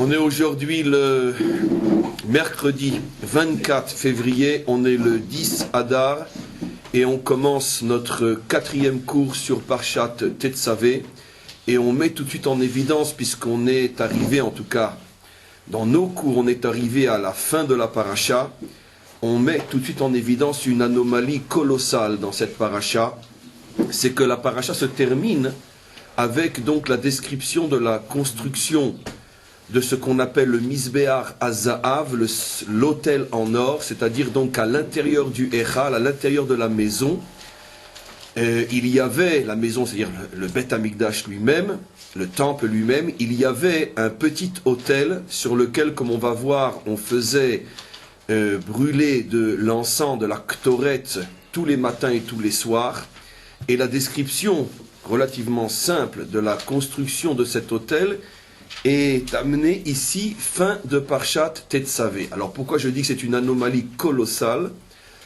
On est aujourd'hui le mercredi 24 février, on est le 10 Adar et on commence notre 4e cours sur Parshat Tetzavé et on met tout de suite en évidence, puisqu'on est arrivé, en tout cas dans nos cours, on est arrivé à la fin de la paracha, on met tout de suite en évidence une anomalie colossale dans cette paracha, c'est que la paracha se termine avec donc la description de la construction de ce qu'on appelle le Misbéar Hazahav, l'autel en or, c'est-à-dire donc à l'intérieur du Echal, à l'intérieur de la maison, il y avait, la maison, c'est-à-dire le Beth Amikdash lui-même, le temple lui-même, il y avait un petit autel sur lequel, comme on va voir, on faisait brûler de l'encens, de la Ktoret, tous les matins et tous les soirs, et la description relativement simple de la construction de cet autel est amené ici, fin de Parshat Tetzavé. Alors pourquoi je dis que c'est une anomalie colossale?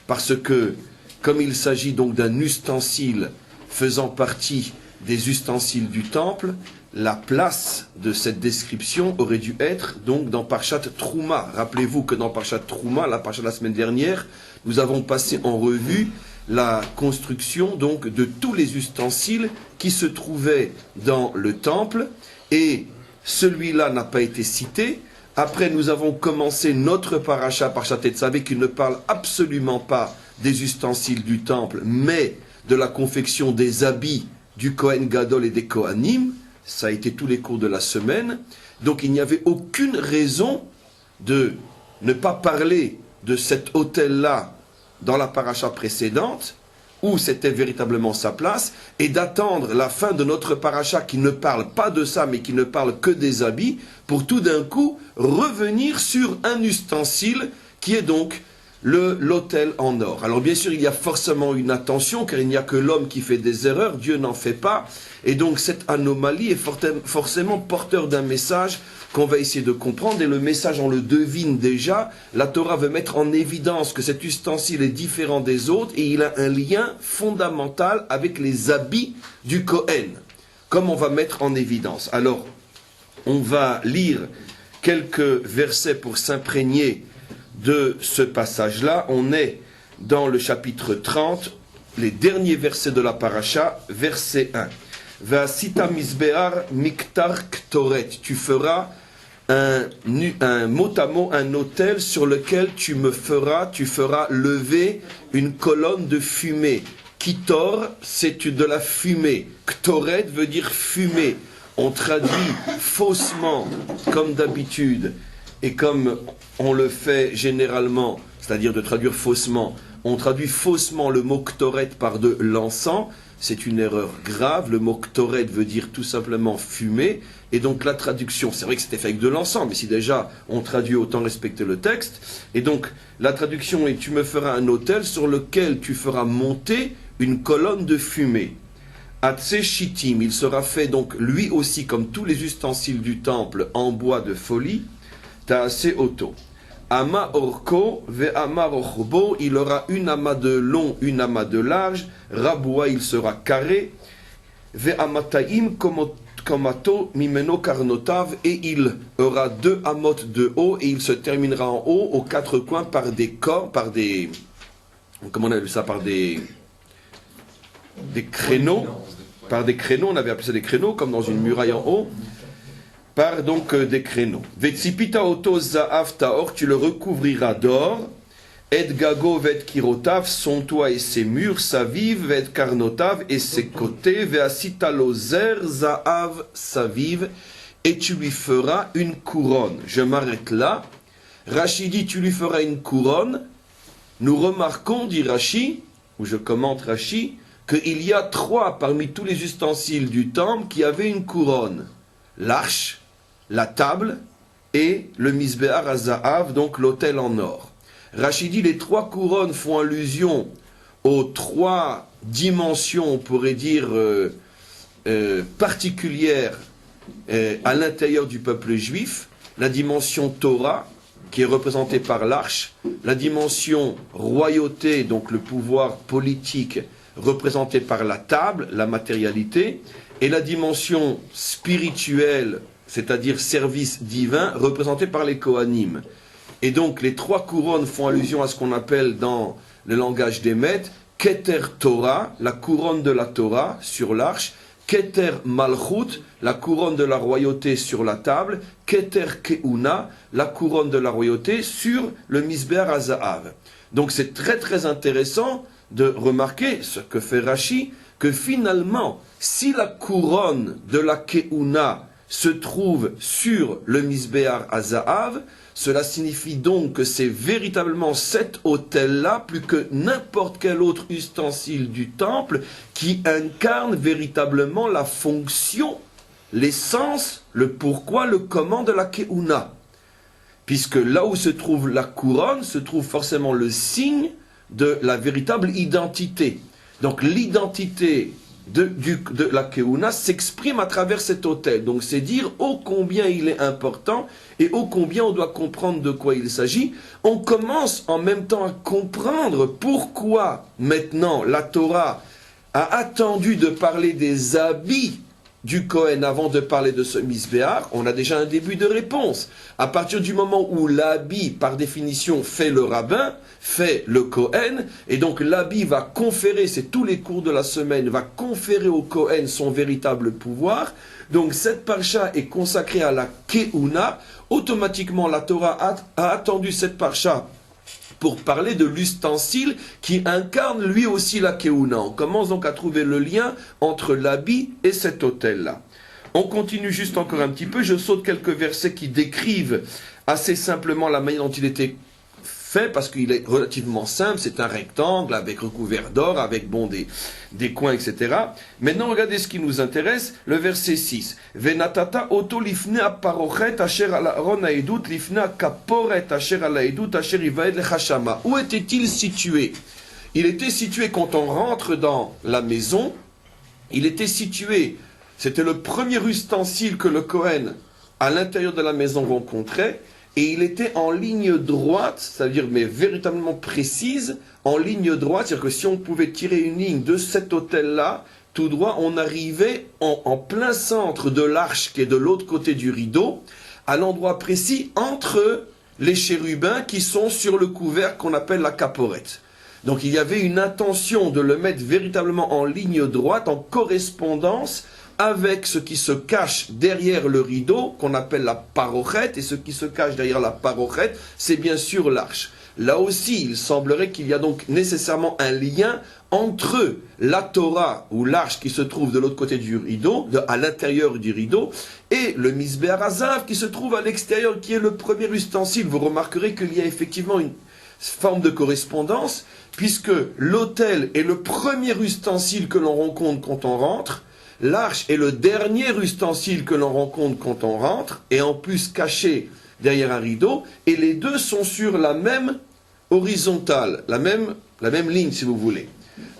Parce que, comme il s'agit donc d'un ustensile faisant partie des ustensiles du temple, la place de cette description aurait dû être donc dans Parshat Trouma. Rappelez-vous que dans Parshat Trouma, la Parshat de la semaine dernière, nous avons passé en revue la construction donc de tous les ustensiles qui se trouvaient dans le temple, et celui-là n'a pas été cité. Après, nous avons commencé notre paracha, Parshat Tetzavé, qui ne parle absolument pas des ustensiles du temple, mais de la confection des habits du Kohen Gadol et des Kohanim. Ça a été tous les cours de la semaine. Donc il n'y avait aucune raison de ne pas parler de cet autel-là dans la paracha précédente, où c'était véritablement sa place, et d'attendre la fin de notre paracha qui ne parle pas de ça, mais qui ne parle que des habits, pour tout d'un coup revenir sur un ustensile qui est donc l'autel en or. Alors bien sûr, il y a forcément une attention, car il n'y a que l'homme qui fait des erreurs, Dieu n'en fait pas, et donc cette anomalie est forcément porteur d'un message qu'on va essayer de comprendre, et le message, on le devine déjà. La Torah veut mettre en évidence que cet ustensile est différent des autres, et il a un lien fondamental avec les habits du Kohen, comme on va mettre en évidence. Alors, on va lire quelques versets pour s'imprégner de ce passage-là. On est dans le chapitre 30, les derniers versets de la paracha, verset 1. Va'asita misbear miktar ktoret. Tu feras un mot à mot, un autel sur lequel tu feras lever une colonne de fumée. Kitor, c'est de la fumée. Ktoret veut dire fumée. On traduit faussement, comme d'habitude, et comme on le fait généralement, c'est-à-dire de traduire faussement, on traduit faussement le mot ktoret par de l'encens. C'est une erreur grave. Le mot ktoret veut dire tout simplement fumée. Et donc la traduction, c'est vrai que c'était fait avec de l'encens, mais si déjà on traduit, autant respecter le texte. Et donc la traduction est: tu me feras un autel sur lequel tu feras monter une colonne de fumée. Atse shitim, il sera fait donc lui aussi comme tous les ustensiles du temple en bois de folie. Taase oto. Ama orko ve ama rochbo, il aura une amas de long, une amas de large. Raboua, il sera carré. Ve amataim komato mimeno karnotav, et il aura 2 amotes de haut, et il se terminera en haut aux 4 coins par des corps, comment on appelle ça, par des créneaux, on avait appelé ça des créneaux, comme dans une muraille en haut. Par donc des créneaux. Vetsipita oto za'av ta'or, tu le recouvriras d'or. Et gago vet kirotav, son toit et ses murs, saviv vet karnotav et ses côtés. Ve'asita lozer za'av saviv, et tu lui feras une couronne. Je m'arrête là. Rashi dit: tu lui feras une couronne. Nous remarquons, dit Rashi, ou je commente Rashi, qu'il y a 3 parmi tous les ustensiles du temple qui avaient une couronne: l'arche, la table et le Misbéar Hazahav, donc l'autel en or. Rashi dit: les 3 couronnes font allusion aux 3 dimensions, on pourrait dire, particulières à l'intérieur du peuple juif. La dimension Torah, qui est représentée par l'arche, la dimension royauté, donc le pouvoir politique, représenté par la table, la matérialité, et la dimension spirituelle, c'est-à-dire service divin, représenté par les Kohanim. Et donc les 3 couronnes font allusion à ce qu'on appelle dans le langage des maîtres, Keter Torah, la couronne de la Torah sur l'arche, Keter Malchut, la couronne de la royauté sur la table, Keter Keuna, la couronne de la royauté sur le Misbéar Hazahav. Donc c'est très très intéressant de remarquer ce que fait Rashi, que finalement, si la couronne de la Keuna se trouve sur le Misbéar Hazahav, cela signifie donc que c'est véritablement cet autel-là, plus que n'importe quel autre ustensile du temple, qui incarne véritablement la fonction, l'essence, le pourquoi, le comment de la Keuna. Puisque là où se trouve la couronne, se trouve forcément le signe de la véritable identité. Donc l'identité de la Keuna s'exprime à travers cet autel. Donc c'est dire ô combien il est important et ô combien on doit comprendre de quoi il s'agit. On commence en même temps à comprendre pourquoi maintenant la Torah a attendu de parler des habits du Kohen avant de parler de ce Misbéar. On a déjà un début de réponse. À partir du moment où l'habit, par définition, fait le rabbin, fait le Kohen, et donc l'habit va conférer, c'est tous les cours de la semaine, va conférer au Kohen son véritable pouvoir. Donc cette parcha est consacrée à la Keuna. Automatiquement, la Torah a attendu cette parcha pour parler de l'ustensile qui incarne lui aussi la Keuna. On commence donc à trouver le lien entre l'habit et cet autel-là. On continue juste encore un petit peu, je saute quelques versets qui décrivent assez simplement la manière dont il était fait, parce qu'il est relativement simple, c'est un rectangle avec recouvert d'or, avec des coins, etc. Maintenant, regardez ce qui nous intéresse, le verset 6. Venatata oto lifne aparochet asher al Aaron haedut lifne kaporet asher al haedut asher ivaed lechashama. Où était-il situé? Il était situé quand on rentre dans la maison, il était situé, c'était le premier ustensile que le Kohen, à l'intérieur de la maison, rencontrait, et il était en ligne droite, c'est-à-dire mais véritablement précise, en ligne droite, c'est-à-dire que si on pouvait tirer une ligne de cet autel-là, tout droit, on arrivait en plein centre de l'arche qui est de l'autre côté du rideau, à l'endroit précis entre les chérubins qui sont sur le couvert qu'on appelle la caporette. Donc il y avait une intention de le mettre véritablement en ligne droite, en correspondance avec ce qui se cache derrière le rideau, qu'on appelle la parochette, et ce qui se cache derrière la parochette, c'est bien sûr l'arche. Là aussi, il semblerait qu'il y a donc nécessairement un lien entre la Torah, ou l'arche qui se trouve de l'autre côté du rideau, à l'intérieur du rideau, et le Misbéar Hazahav qui se trouve à l'extérieur, qui est le premier ustensile. Vous remarquerez qu'il y a effectivement une forme de correspondance, puisque l'autel est le premier ustensile que l'on rencontre quand on rentre, l'arche est le dernier ustensile que l'on rencontre quand on rentre, et en plus caché derrière un rideau, et les deux sont sur la même horizontale, la même ligne si vous voulez.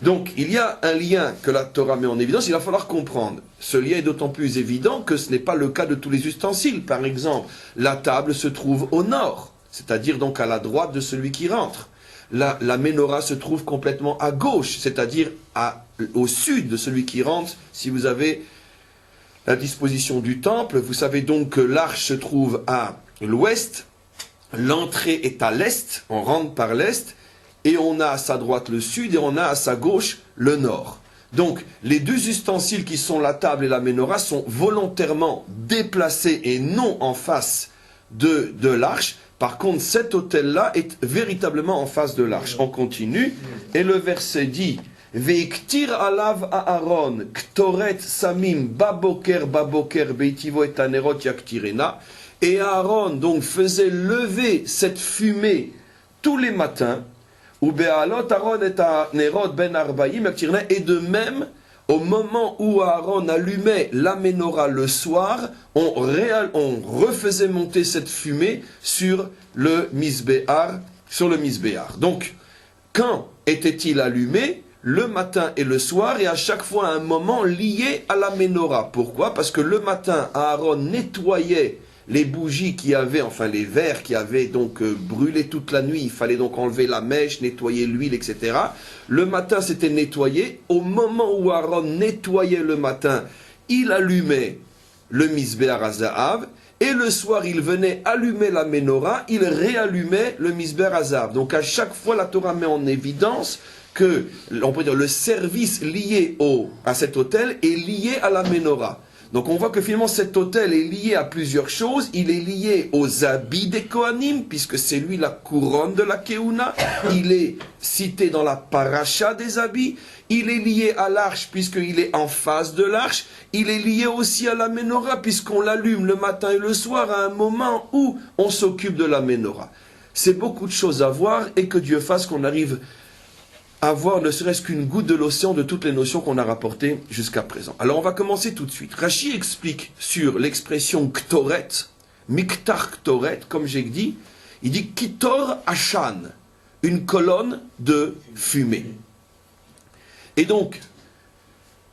Donc il y a un lien que la Torah met en évidence, il va falloir comprendre. Ce lien est d'autant plus évident que ce n'est pas le cas de tous les ustensiles. Par exemple, la table se trouve au nord, c'est-à-dire donc à la droite de celui qui rentre. La menorah se trouve complètement à gauche, c'est-à-dire au sud de celui qui rentre. Si vous avez la disposition du temple, vous savez donc que l'arche se trouve à l'ouest, l'entrée est à l'est, on rentre par l'est, et on a à sa droite le sud, et on a à sa gauche le nord. Donc, les deux ustensiles qui sont la table et la menorah sont volontairement déplacés et non en face de l'arche. Par contre, cet autel-là est véritablement en face de l'arche. On continue, et le verset dit « Veiktir alav Aaron, ktoret samim baboker beitivo et anerot yaktirena » Et Aaron donc faisait lever cette fumée tous les matins, ou be'alot Aaron et anerot ben arbaim yaktirena, et de même, au moment où Aaron allumait la menorah le soir, on refaisait monter cette fumée sur le misbéar. Donc, quand était-il allumé? Le matin et le soir, et à chaque fois à un moment lié à la menorah. Pourquoi? Parce que le matin, Aaron nettoyait les bougies qui avaient, enfin les verres qui avaient donc brûlé toute la nuit. Il fallait donc enlever la mèche, nettoyer l'huile, etc. Le matin, c'était nettoyé. Au moment où Aaron nettoyait le matin, il allumait le Misbéar Hazahav, et le soir, il venait allumer la menorah, il réallumait le Misbéar Hazahav. Donc à chaque fois, la Torah met en évidence que, on peut dire, le service lié à cet autel est lié à la menorah. Donc on voit que finalement cet autel est lié à plusieurs choses. Il est lié aux habits des Kohanim, puisque c'est lui la couronne de la Keuna. Il est cité dans la paracha des habits. Il est lié à l'arche, puisqu'il est en face de l'arche. Il est lié aussi à la menorah, puisqu'on l'allume le matin et le soir à un moment où on s'occupe de la menorah. C'est beaucoup de choses à voir, et que Dieu fasse qu'on arrive à voir ne serait-ce qu'une goutte de l'océan de toutes les notions qu'on a rapportées jusqu'à présent. Alors on va commencer tout de suite. Rashi explique sur l'expression ktoret, miktar ktoret, comme j'ai dit, il dit kitor ashan, une colonne de fumée. Et donc,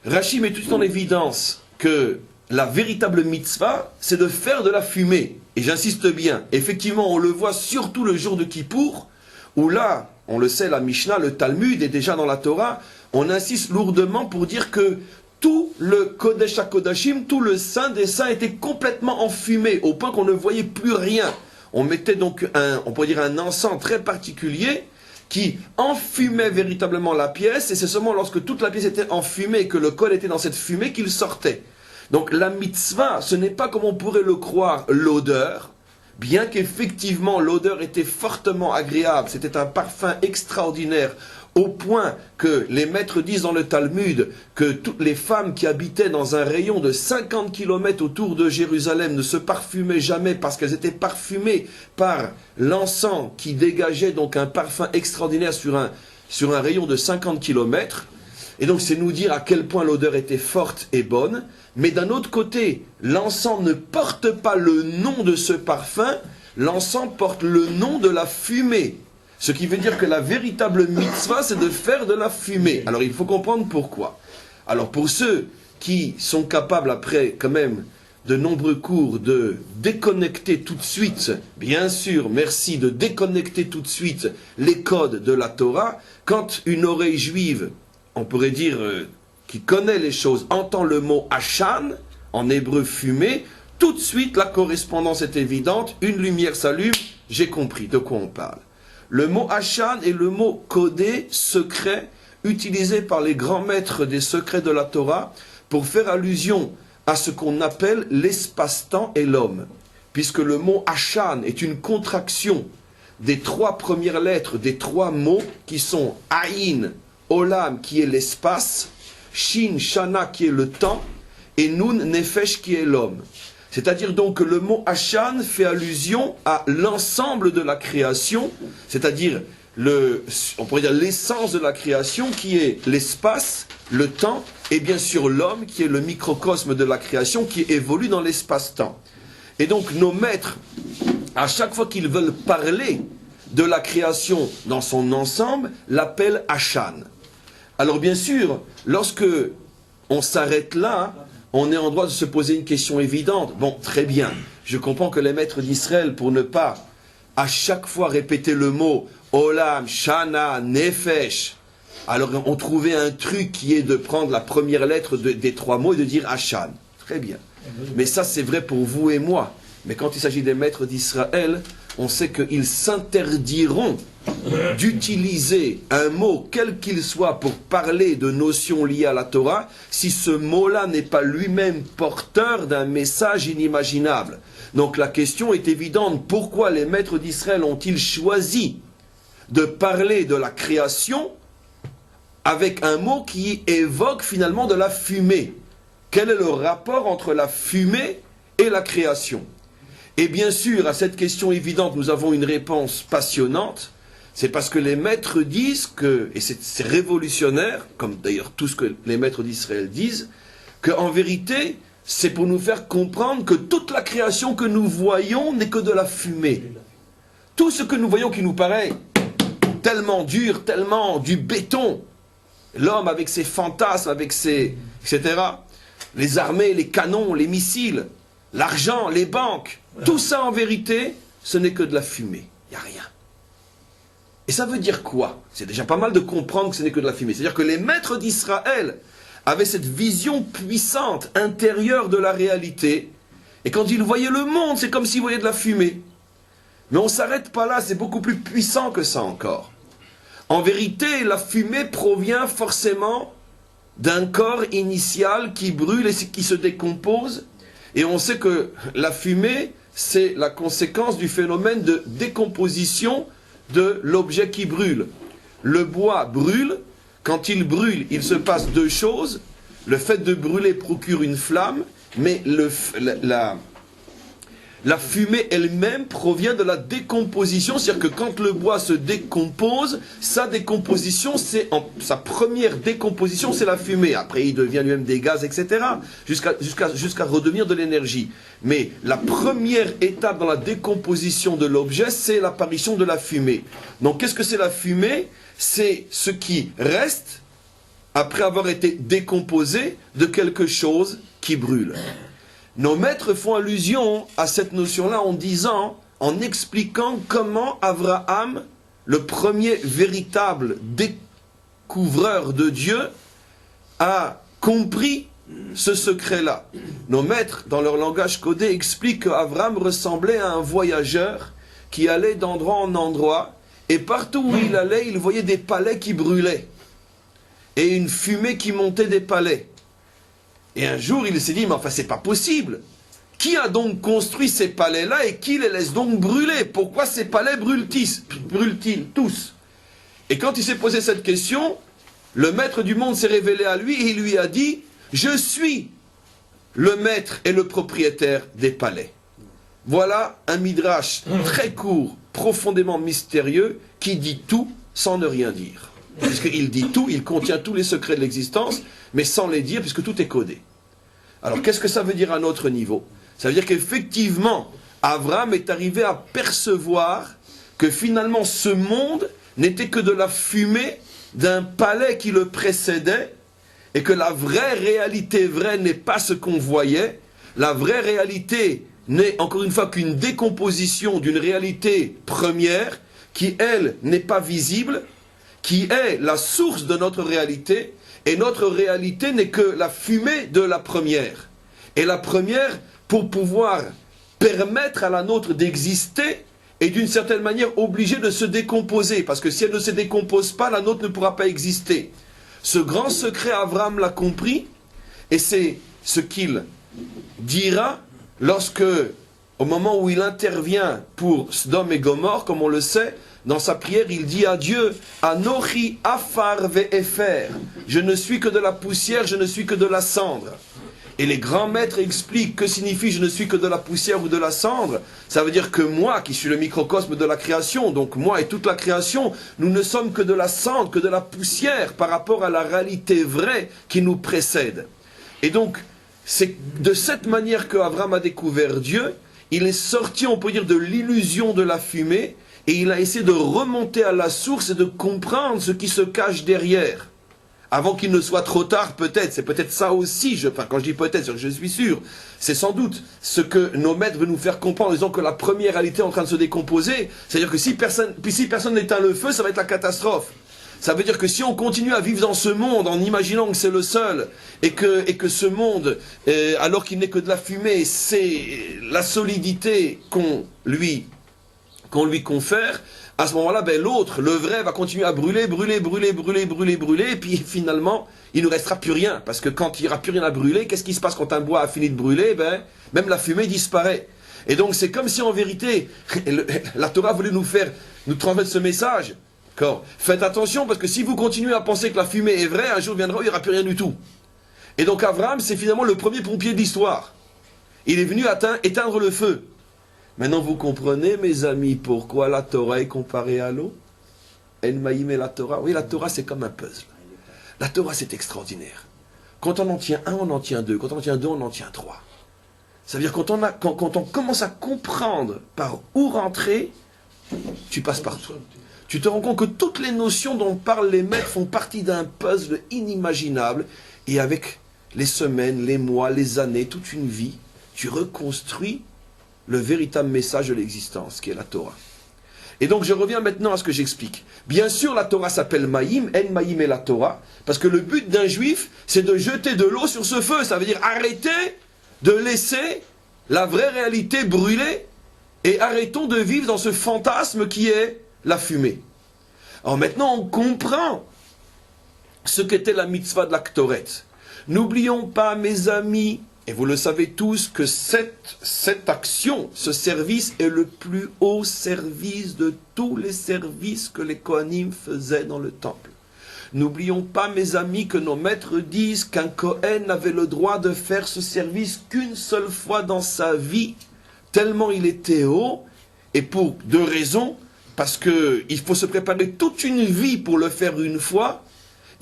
Rashi met tout de suite en évidence que la véritable mitzvah, c'est de faire de la fumée. Et j'insiste bien, effectivement, on le voit surtout le jour de Kippour, où là, on le sait, la Mishnah, le Talmud et déjà dans la Torah, on insiste lourdement pour dire que tout le Kodesh HaKodashim, tout le Saint des Saints était complètement enfumé, au point qu'on ne voyait plus rien. On mettait donc on pourrait dire un encens très particulier qui enfumait véritablement la pièce, et c'est seulement lorsque toute la pièce était enfumée et que le col était dans cette fumée qu'il sortait. Donc la mitzvah, ce n'est pas comme on pourrait le croire l'odeur, bien qu'effectivement l'odeur était fortement agréable, c'était un parfum extraordinaire, au point que les maîtres disent dans le Talmud que toutes les femmes qui habitaient dans un rayon de 50 km autour de Jérusalem ne se parfumaient jamais parce qu'elles étaient parfumées par l'encens qui dégageait donc un parfum extraordinaire sur un rayon de 50 km. Et donc c'est nous dire à quel point l'odeur était forte et bonne. Mais d'un autre côté, l'encens ne porte pas le nom de ce parfum, l'encens porte le nom de la fumée. Ce qui veut dire que la véritable mitzvah, c'est de faire de la fumée. Alors il faut comprendre pourquoi. Alors pour ceux qui sont capables après quand même de nombreux cours de déconnecter tout de suite, bien sûr, merci, de déconnecter tout de suite les codes de la Torah, quand une oreille juive, on pourrait dire qui connaît les choses, entend le mot Ashan, en hébreu fumée, tout de suite la correspondance est évidente, une lumière s'allume, j'ai compris de quoi on parle. Le mot Ashan est le mot codé, secret, utilisé par les grands maîtres des secrets de la Torah pour faire allusion à ce qu'on appelle l'espace-temps et l'homme. Puisque le mot Ashan est une contraction des trois premières lettres, des trois mots qui sont Aïn, Olam qui est l'espace, Shin, Shana qui est le temps, et Nun, Nefesh qui est l'homme. C'est-à-dire donc que le mot Ashan fait allusion à l'ensemble de la création, c'est-à-dire on pourrait dire l'essence de la création qui est l'espace, le temps, et bien sûr l'homme qui est le microcosme de la création qui évolue dans l'espace-temps. Et donc nos maîtres, à chaque fois qu'ils veulent parler de la création dans son ensemble, l'appellent Ashan. Alors bien sûr, lorsque on s'arrête là, on est en droit de se poser une question évidente. Bon, très bien, je comprends que les maîtres d'Israël, pour ne pas à chaque fois répéter le mot Olam, Shana, Nefesh, alors on trouvait un truc qui est de prendre la première lettre des trois mots et de dire Ashan. Très bien. Mais ça c'est vrai pour vous et moi. Mais quand il s'agit des maîtres d'Israël, on sait qu'ils s'interdiront d'utiliser un mot, quel qu'il soit, pour parler de notions liées à la Torah, si ce mot-là n'est pas lui-même porteur d'un message inimaginable. Donc la question est évidente, pourquoi les maîtres d'Israël ont-ils choisi de parler de la création avec un mot qui évoque finalement de la fumée? Quel est le rapport entre la fumée et la création? Et bien sûr, à cette question évidente, nous avons une réponse passionnante. C'est parce que les maîtres disent que, et c'est révolutionnaire, comme d'ailleurs tout ce que les maîtres d'Israël disent, qu'en vérité, c'est pour nous faire comprendre que toute la création que nous voyons n'est que de la fumée. Tout ce que nous voyons qui nous paraît tellement dur, tellement du béton, l'homme avec ses fantasmes, avec ses, etc., les armées, les canons, les missiles, l'argent, les banques, tout ça en vérité, ce n'est que de la fumée. Il n'y a rien. Et ça veut dire quoi? C'est déjà pas mal de comprendre que ce n'est que de la fumée. C'est-à-dire que les maîtres d'Israël, avait cette vision puissante, intérieure de la réalité. Et quand il voyait le monde, c'est comme s'il voyait de la fumée. Mais on ne s'arrête pas là, c'est beaucoup plus puissant que ça encore. En vérité, la fumée provient forcément d'un corps initial qui brûle et qui se décompose. Et on sait que la fumée, c'est la conséquence du phénomène de décomposition de l'objet qui brûle. Le bois brûle. Quand il brûle, il se passe deux choses. Le fait de brûler procure une flamme, mais la fumée elle-même provient de la décomposition. C'est-à-dire que quand le bois se décompose, sa décomposition, sa première décomposition, c'est la fumée. Après, il devient lui-même des gaz, etc. Jusqu'à redevenir de l'énergie. Mais la première étape dans la décomposition de l'objet, c'est l'apparition de la fumée. Donc, qu'est-ce que c'est la fumée? C'est ce qui reste, après avoir été décomposé, de quelque chose qui brûle. Nos maîtres font allusion à cette notion-là en disant, en expliquant comment Abraham, le premier véritable découvreur de Dieu, a compris ce secret-là. Nos maîtres, dans leur langage codé, expliquent qu'Abraham ressemblait à un voyageur qui allait d'endroit en endroit, et partout où il allait, il voyait des palais qui brûlaient, et une fumée qui montait des palais. Et un jour, il s'est dit, mais enfin, c'est pas possible. Qui a donc construit ces palais-là et qui les laisse donc brûler? Pourquoi ces palais brûlent-ils tous? Et quand il s'est posé cette question, le maître du monde s'est révélé à lui et il lui a dit, je suis le maître et le propriétaire des palais. Voilà un midrash très court, profondément mystérieux, qui dit tout sans ne rien dire. Puisqu'il dit tout, il contient tous les secrets de l'existence, mais sans les dire, puisque tout est codé. Alors, qu'est-ce que ça veut dire à notre niveau? Ça veut dire qu'effectivement, Abraham est arrivé à percevoir que finalement, ce monde n'était que de la fumée d'un palais qui le précédait, et que la vraie réalité vraie n'est pas ce qu'on voyait. La vraie réalité n'est encore une fois qu'une décomposition d'une réalité première, qui, elle, n'est pas visible, qui est la source de notre réalité, et notre réalité n'est que la fumée de la première. Et la première, pour pouvoir permettre à la nôtre d'exister, est d'une certaine manière obligée de se décomposer, parce que si elle ne se décompose pas, la nôtre ne pourra pas exister. Ce grand secret, Abraham l'a compris, et c'est ce qu'il dira lorsque, au moment où il intervient pour Sodome et Gomorrhe, comme on le sait, dans sa prière, il dit à Dieu, Anochi afar ve'efer, je ne suis que de la poussière, je ne suis que de la cendre. Et les grands maîtres expliquent que signifie je ne suis que de la poussière ou de la cendre. Ça veut dire que moi, qui suis le microcosme de la création, donc moi et toute la création, nous ne sommes que de la cendre, que de la poussière par rapport à la réalité vraie qui nous précède. Et donc, c'est de cette manière que Abraham a découvert Dieu. Il est sorti, on peut dire, de l'illusion de la fumée, et il a essayé de remonter à la source et de comprendre ce qui se cache derrière. Avant qu'il ne soit trop tard, peut-être, c'est peut-être ça aussi, quand je dis peut-être, je suis sûr, c'est sans doute ce que nos maîtres veulent nous faire comprendre en disant que la première réalité est en train de se décomposer, c'est-à-dire que si personne n'éteint le feu, ça va être la catastrophe. Ça veut dire que si on continue à vivre dans ce monde en imaginant que c'est le seul, et que ce monde, alors qu'il n'est que de la fumée, c'est la solidité qu'on lui confère, à ce moment-là, l'autre, le vrai, va continuer à brûler, et puis finalement, il ne restera plus rien. Parce que quand il n'y aura plus rien à brûler, qu'est-ce qui se passe quand un bois a fini de brûler? Même la fumée disparaît. Et donc c'est comme si en vérité, la Torah voulait nous transmettre ce message. Faites attention, parce que si vous continuez à penser que la fumée est vraie, un jour viendra où il n'y aura plus rien du tout. Et donc Abraham, c'est finalement le premier pompier de l'histoire. Il est venu éteindre le feu. Maintenant, vous comprenez, mes amis, pourquoi la Torah est comparée à l'eau? En maïm et la Torah. Oui, la Torah, c'est comme un puzzle. La Torah, c'est extraordinaire. Quand on en tient un, on en tient deux. Quand on en tient deux, on en tient trois. Ça veut dire quand on commence à comprendre par où rentrer, tu passes partout. Tu te rends compte que toutes les notions dont parlent les maîtres font partie d'un puzzle inimaginable. Et avec les semaines, les mois, les années, toute une vie, tu reconstruis le véritable message de l'existence, qui est la Torah. Et donc je reviens maintenant à ce que j'explique. Bien sûr, la Torah s'appelle Maïm, En Maïm est la Torah, parce que le but d'un juif, c'est de jeter de l'eau sur ce feu. Ça veut dire arrêter de laisser la vraie réalité brûler et arrêtons de vivre dans ce fantasme qui est la fumée. Alors maintenant, on comprend ce qu'était la mitzvah de la Ktoret. N'oublions pas, mes amis, et vous le savez tous, que cette action, ce service est le plus haut service de tous les services que les Kohanim faisaient dans le temple. N'oublions pas, mes amis, que nos maîtres disent qu'un Kohen n'avait le droit de faire ce service qu'une seule fois dans sa vie, tellement il était haut, et pour deux raisons, parce qu'il faut se préparer toute une vie pour le faire une fois,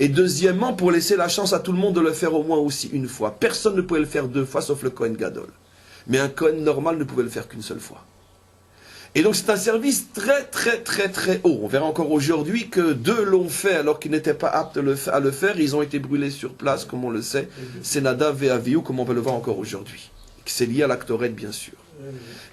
et deuxièmement, pour laisser la chance à tout le monde de le faire au moins aussi une fois. Personne ne pouvait le faire deux fois, sauf le Kohen Gadol. Mais un Kohen normal ne pouvait le faire qu'une seule fois. Et donc c'est un service très très très très haut. On verra encore aujourd'hui que deux l'ont fait alors qu'ils n'étaient pas aptes à le faire. Ils ont été brûlés sur place, comme on le sait. C'est Nadav et Avihu, comme on peut le voir encore aujourd'hui. C'est lié à la Ktoret, bien sûr.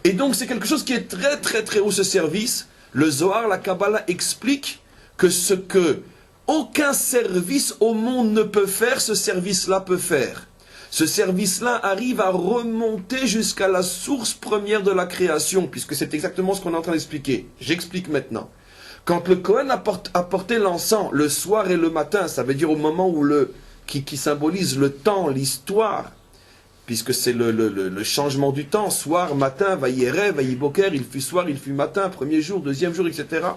Et donc c'est quelque chose qui est très très très haut, ce service. Le Zohar, la Kabbalah explique que ce que aucun service au monde ne peut faire, ce service-là peut faire. Ce service-là arrive à remonter jusqu'à la source première de la création, puisque c'est exactement ce qu'on est en train d'expliquer. J'explique maintenant. Quand le Kohen apportait l'encens le soir et le matin, ça veut dire au moment où qui symbolise le temps, l'histoire, puisque c'est le changement du temps, soir, matin, vaïere, vaïboker, il fut soir, il fut matin, premier jour, deuxième jour, etc.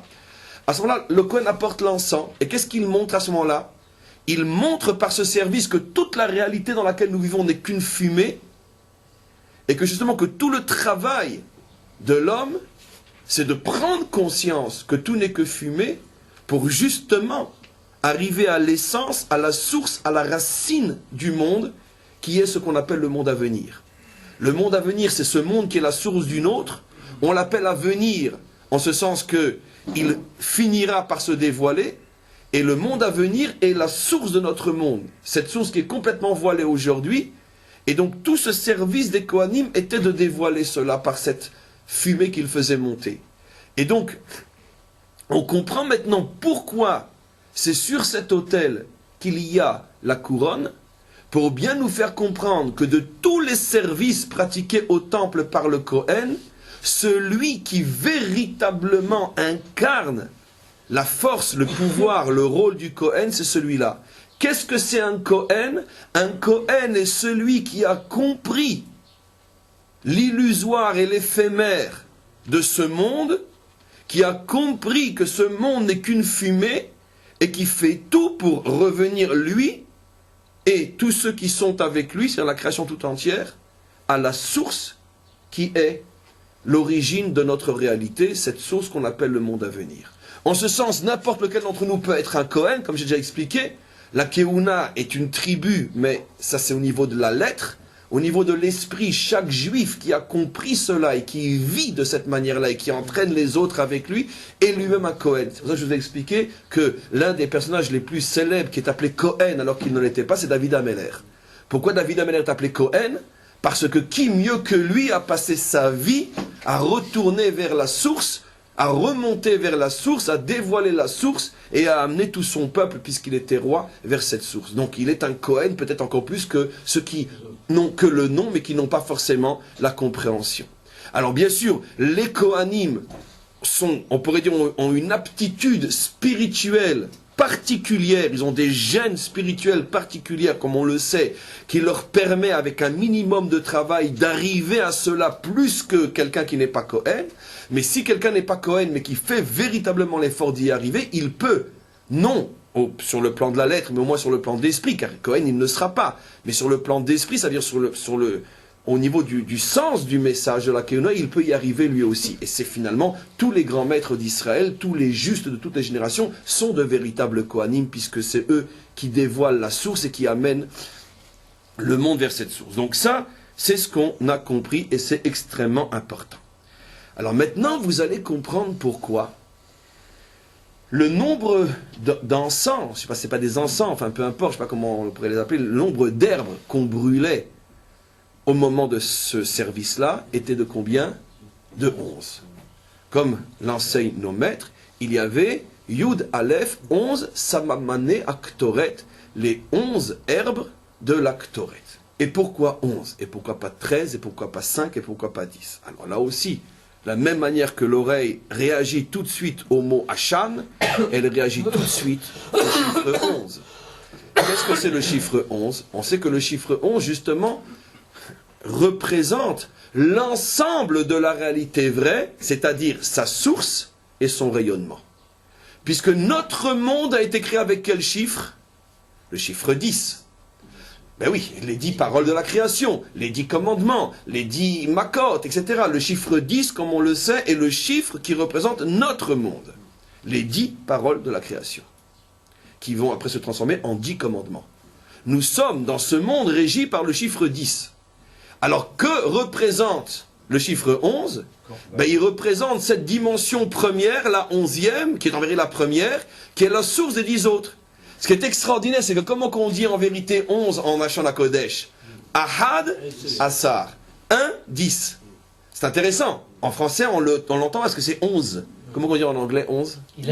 À ce moment-là, le Kohen apporte l'encens. Et qu'est-ce qu'il montre à ce moment-là? Il montre par ce service que toute la réalité dans laquelle nous vivons n'est qu'une fumée. Et que justement, que tout le travail de l'homme, c'est de prendre conscience que tout n'est que fumée pour justement arriver à l'essence, à la source, à la racine du monde, qui est ce qu'on appelle le monde à venir. Le monde à venir, c'est ce monde qui est la source d'une autre. On l'appelle à venir, en ce sens que il finira par se dévoiler, et le monde à venir est la source de notre monde. Cette source qui est complètement voilée aujourd'hui, et donc tout ce service des Kohanim était de dévoiler cela par cette fumée qu'il faisait monter. Et donc, on comprend maintenant pourquoi c'est sur cet autel qu'il y a la couronne, pour bien nous faire comprendre que de tous les services pratiqués au temple par le Kohen, celui qui véritablement incarne la force, le pouvoir, le rôle du Kohen, c'est celui-là. Qu'est-ce que c'est un Kohen? Un Kohen est celui qui a compris l'illusoire et l'éphémère de ce monde, qui a compris que ce monde n'est qu'une fumée, et qui fait tout pour revenir, lui, et tous ceux qui sont avec lui, c'est-à-dire la création tout entière, à la source qui est l'origine de notre réalité, cette source qu'on appelle le monde à venir. En ce sens, n'importe lequel d'entre nous peut être un Kohen, comme j'ai déjà expliqué. La Keuna est une tribu, mais ça c'est au niveau de la lettre. Au niveau de l'esprit, chaque juif qui a compris cela et qui vit de cette manière-là et qui entraîne les autres avec lui, est lui-même un Kohen. C'est pour ça que je vous ai expliqué que l'un des personnages les plus célèbres qui est appelé Kohen alors qu'il ne l'était pas, c'est David Ameller. Pourquoi David Ameller est appelé Kohen? Parce que qui mieux que lui a passé sa vie à retourner vers la source, à remonter vers la source, à dévoiler la source et à amener tout son peuple, puisqu'il était roi, vers cette source. Donc il est un Kohen, peut-être encore plus que ceux qui n'ont que le nom, mais qui n'ont pas forcément la compréhension. Alors bien sûr, les Kohanim on pourrait dire, ont une aptitude spirituelle particulière, ils ont des gènes spirituels particulières, comme on le sait, qui leur permet, avec un minimum de travail, d'arriver à cela plus que quelqu'un qui n'est pas Kohen. Mais si quelqu'un n'est pas Kohen, mais qui fait véritablement l'effort d'y arriver, il peut, non sur le plan de la lettre, mais au moins sur le plan d'esprit, car Kohen, il ne sera pas, mais sur le plan d'esprit, c'est-à-dire au niveau du sens du message de la Keuna, il peut y arriver lui aussi. Et c'est finalement tous les grands maîtres d'Israël, tous les justes de toutes les générations, sont de véritables Kohanim, puisque c'est eux qui dévoilent la source et qui amènent le monde vers cette source. Donc ça, c'est ce qu'on a compris et c'est extrêmement important. Alors maintenant, vous allez comprendre pourquoi le nombre d'encens, je ne sais pas, c'est pas des encens, enfin peu importe, je ne sais pas comment on pourrait les appeler, le nombre d'herbes qu'on brûlait au moment de ce service-là était de combien? De 11. comme l'enseignent nos maîtres, il y avait Yud Aleph 11 Samamane Aktoret, les 11 herbes de la Ktoret. Et pourquoi 11? Et pourquoi pas 13? Et pourquoi pas 5? Et pourquoi pas 10? Alors là aussi, de la même manière que l'oreille réagit tout de suite au mot Hachan, elle réagit tout de suite au chiffre 11. Qu'est-ce que c'est le chiffre 11? On sait que le chiffre 11, justement, représente l'ensemble de la réalité vraie, c'est-à-dire sa source et son rayonnement. Puisque notre monde a été créé avec quel chiffre? Le chiffre 10. Ben oui, les 10 paroles de la création, les 10 commandements, les 10 makot, etc. Le chiffre 10, comme on le sait, est le chiffre qui représente notre monde. Les 10 paroles de la création, qui vont après se transformer en 10 commandements. Nous sommes dans ce monde régi par le chiffre 10. Alors, que représente le chiffre 11? Ben, il représente cette dimension première, la 11e, qui est en vérité la première, qui est la source des 10 autres. Ce qui est extraordinaire, c'est que comment on dit en vérité 11 en Hachan HaKodesh? Ahad, Asar. 1, 10. C'est intéressant. En français, on l'entend parce que c'est 11. Comment on dit en anglais 11? 11.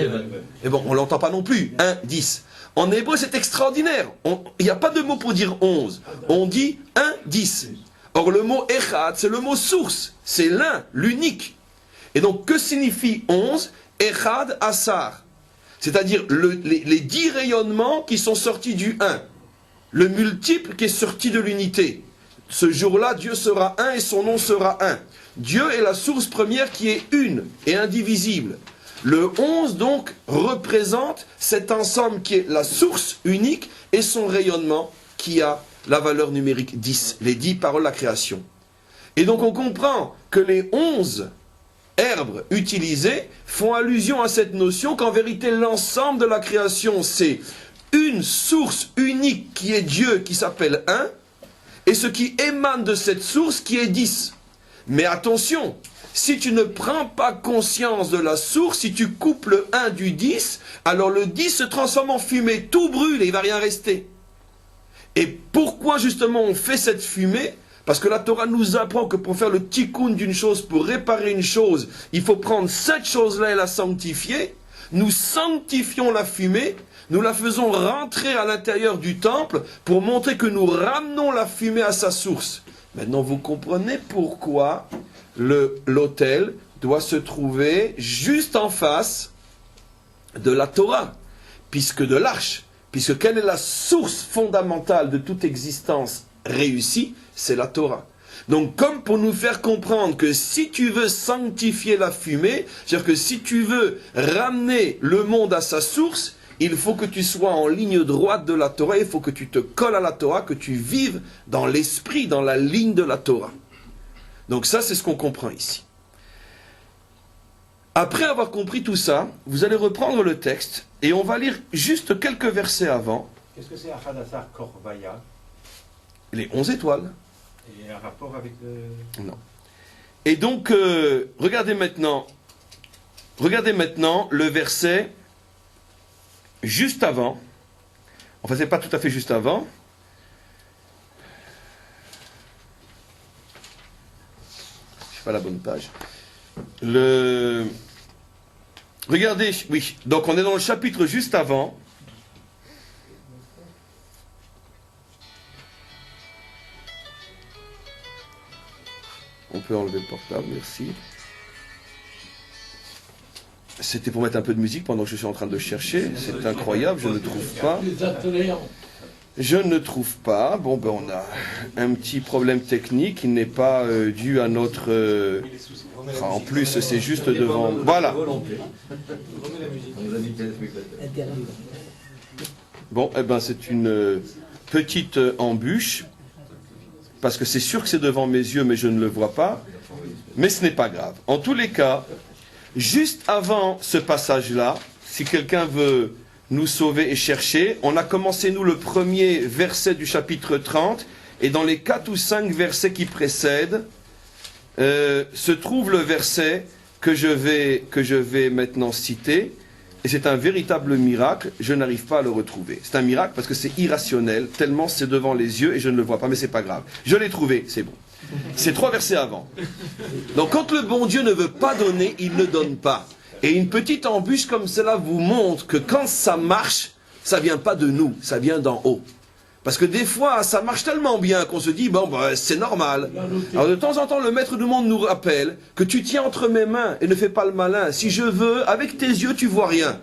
Et bon, on ne l'entend pas non plus. 1, 10. En hébreu, c'est extraordinaire. Il n'y a pas de mot pour dire 11. On dit 1, 10. Or, le mot Echad, c'est le mot source. C'est l'un, l'unique. Et donc, que signifie 11? Echad, Asar. C'est-à-dire les 10 rayonnements qui sont sortis du 1. Le multiple qui est sorti de l'unité. Ce jour-là, Dieu sera un et son nom sera un. Dieu est la source première qui est une et indivisible. Le 11, donc, représente cet ensemble qui est la source unique et son rayonnement qui a la valeur numérique 10, les 10 paroles de la création. Et donc, on comprend que les 11 herbes utilisées font allusion à cette notion qu'en vérité, l'ensemble de la création, c'est une source unique qui est Dieu, qui s'appelle un, et ce qui émane de cette source qui est 10. Mais attention, si tu ne prends pas conscience de la source, si tu coupes le 1 du 10, alors le 10 se transforme en fumée, tout brûle et il ne va rien rester. Et pourquoi justement on fait cette fumée? Parce que la Torah nous apprend que pour faire le tikkun d'une chose, pour réparer une chose, il faut prendre cette chose-là et la sanctifier. Nous sanctifions la fumée, nous la faisons rentrer à l'intérieur du temple pour montrer que nous ramenons la fumée à sa source. Maintenant, vous comprenez pourquoi l'autel doit se trouver juste en face de la Torah, puisque de l'arche, puisque quelle est la source fondamentale de toute existence réussie? C'est la Torah. Donc, comme pour nous faire comprendre que si tu veux sanctifier la fumée, c'est-à-dire que si tu veux ramener le monde à sa source, il faut que tu sois en ligne droite de la Torah, il faut que tu te colles à la Torah, que tu vives dans l'esprit, dans la ligne de la Torah. Donc ça, c'est ce qu'on comprend ici. Après avoir compris tout ça, vous allez reprendre le texte, et on va lire juste quelques versets avant. Qu'est-ce que c'est Achadasar Korvaya? Les 11 étoiles. Et un rapport avec le... Non. Et donc, regardez maintenant le verset juste avant. Enfin, c'est pas tout à fait juste avant. Je sais pas la bonne page. Regardez, oui. Donc, on est dans le chapitre juste avant. On peut enlever le portable, merci. C'était pour mettre un peu de musique pendant que je suis en train de chercher. C'est incroyable, je ne trouve pas. Je ne trouve pas. Bon, ben on a un petit problème technique qui n'est pas dû à notre... en plus, c'est juste devant... Voilà. Bon, eh ben c'est une petite embûche. Parce que c'est sûr que c'est devant mes yeux, mais je ne le vois pas. Mais ce n'est pas grave. En tous les cas, juste avant ce passage-là, si quelqu'un veut nous sauver et chercher, on a commencé, nous, le premier verset du chapitre 30, et dans les 4 ou 5 versets qui précèdent, se trouve le verset que je vais maintenant citer, et c'est un véritable miracle, je n'arrive pas à le retrouver. C'est un miracle parce que c'est irrationnel, tellement c'est devant les yeux et je ne le vois pas, mais c'est pas grave. Je l'ai trouvé, c'est bon. C'est 3 versets avant. Donc quand le bon Dieu ne veut pas donner, il ne donne pas. Et une petite embûche comme cela vous montre que quand ça marche, ça vient pas de nous, ça vient d'en haut. Parce que des fois, ça marche tellement bien qu'on se dit, bon, bah, c'est normal. Alors de temps en temps, le maître du monde nous rappelle que tu tiens entre mes mains et ne fais pas le malin. Si je veux, avec tes yeux, tu vois rien.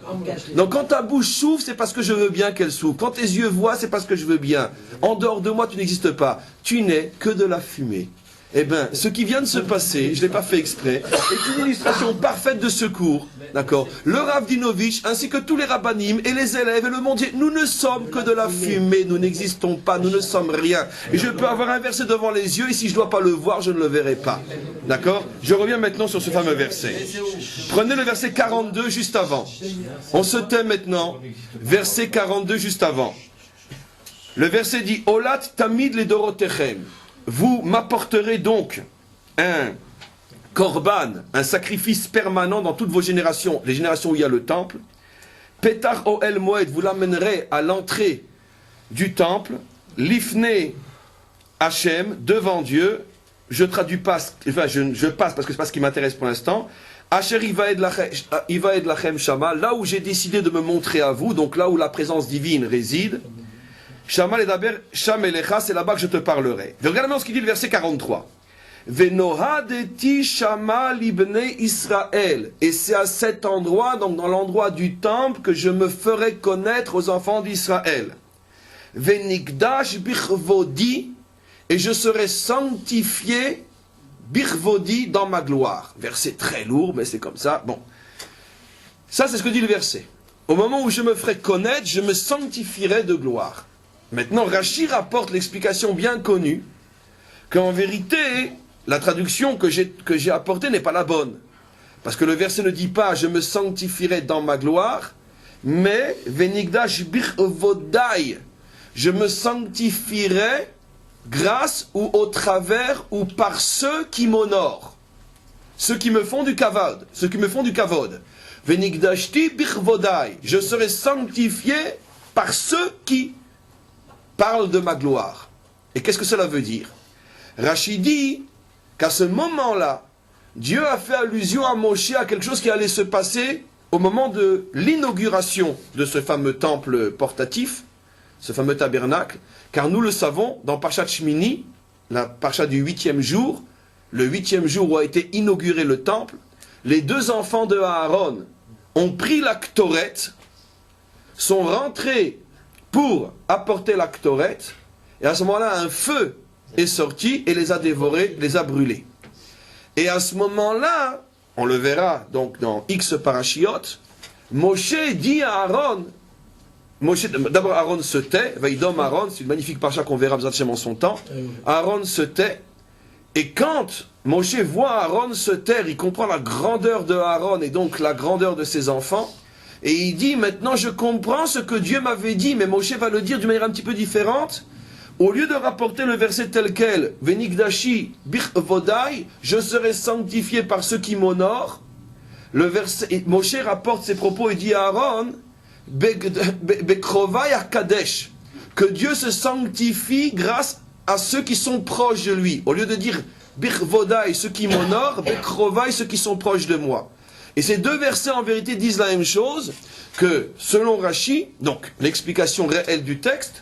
Donc quand ta bouche s'ouvre, c'est parce que je veux bien qu'elle s'ouvre. Quand tes yeux voient, c'est parce que je veux bien. En dehors de moi, tu n'existes pas. Tu n'es que de la fumée. Eh bien, ce qui vient de se passer, je ne l'ai pas fait exprès, est une illustration parfaite de secours. D'accord. Le Rav Dinovitch, ainsi que tous les rabbanim et les élèves et le monde, nous ne sommes que de la fumée, nous n'existons pas, nous ne sommes rien. Et je peux avoir un verset devant les yeux, et si je ne dois pas le voir, je ne le verrai pas. D'accord. Je reviens maintenant sur ce fameux verset. Prenez le verset 42 juste avant. On se tait maintenant. Verset 42 juste avant. Le verset dit, Olat tamid le dorotechem. Vous m'apporterez donc un korban, un sacrifice permanent dans toutes vos générations, les générations où il y a le temple. Petar Oel Moed, vous l'amènerez à l'entrée du temple. Lifne Hachem, devant Dieu. Je traduis pas, enfin je passe parce que c'est pas ce qui m'intéresse pour l'instant. Asher Ivaed Lachem Shama, là où j'ai décidé de me montrer à vous, donc là où la présence divine réside. Shama ledaber Sham Elecha, c'est là-bas que je te parlerai. Regardez maintenant ce qu'il dit le verset 43. Venohadeti Shama libne Israël. Et c'est à cet endroit, donc dans l'endroit du temple, que je me ferai connaître aux enfants d'Israël. Venikdash birvodi, et je serai sanctifié birvodi dans ma gloire. Verset très lourd, mais c'est comme ça. Bon. Ça, c'est ce que dit le verset. Au moment où je me ferai connaître, je me sanctifierai de gloire. Maintenant, Rashi rapporte l'explication bien connue qu'en vérité, la traduction que j'ai apportée n'est pas la bonne. Parce que le verset ne dit pas « je me sanctifierai dans ma gloire », mais « venigdash birvodai » je me sanctifierai grâce ou au travers ou par ceux qui m'honorent, ceux qui me font du kavod, ceux qui me font du kavod. « Venigdashti birvodai » je serai sanctifié par ceux qui parle de ma gloire. Et qu'est-ce que cela veut dire? Rashi dit qu'à ce moment-là, Dieu a fait allusion à Moshe à quelque chose qui allait se passer au moment de l'inauguration de ce fameux temple portatif, ce fameux tabernacle, car nous le savons, dans Parshat Shmini, la Parshat du 8e jour, le 8e jour où a été inauguré le temple, les 2 enfants de Aaron ont pris la Ktoret, sont rentrés pour apporter la Ktoret, et à ce moment-là, un feu est sorti et les a dévorés, les a brûlés. Et à ce moment-là, on le verra donc dans X parashiot, Moshe dit à Aaron, d'abord Aaron se tait, Vaïdom Aaron, c'est une magnifique parasha qu'on verra en son temps, Aaron se tait, et quand Moshe voit Aaron se taire, il comprend la grandeur de Aaron et donc la grandeur de ses enfants, et il dit, maintenant je comprends ce que Dieu m'avait dit, mais Moshe va le dire d'une manière un petit peu différente. Au lieu de rapporter le verset tel quel, Venigdashi birvodai, je serai sanctifié par ceux qui m'honorent, le verset, Moshe rapporte ses propos et dit à Aaron, Bekrovai Kadesh, que Dieu se sanctifie grâce à ceux qui sont proches de lui. Au lieu de dire birvodai, ceux qui m'honorent, Bekrovai, ceux qui sont proches de moi. Et ces 2 versets en vérité disent la même chose, que selon Rashi, donc l'explication réelle du texte,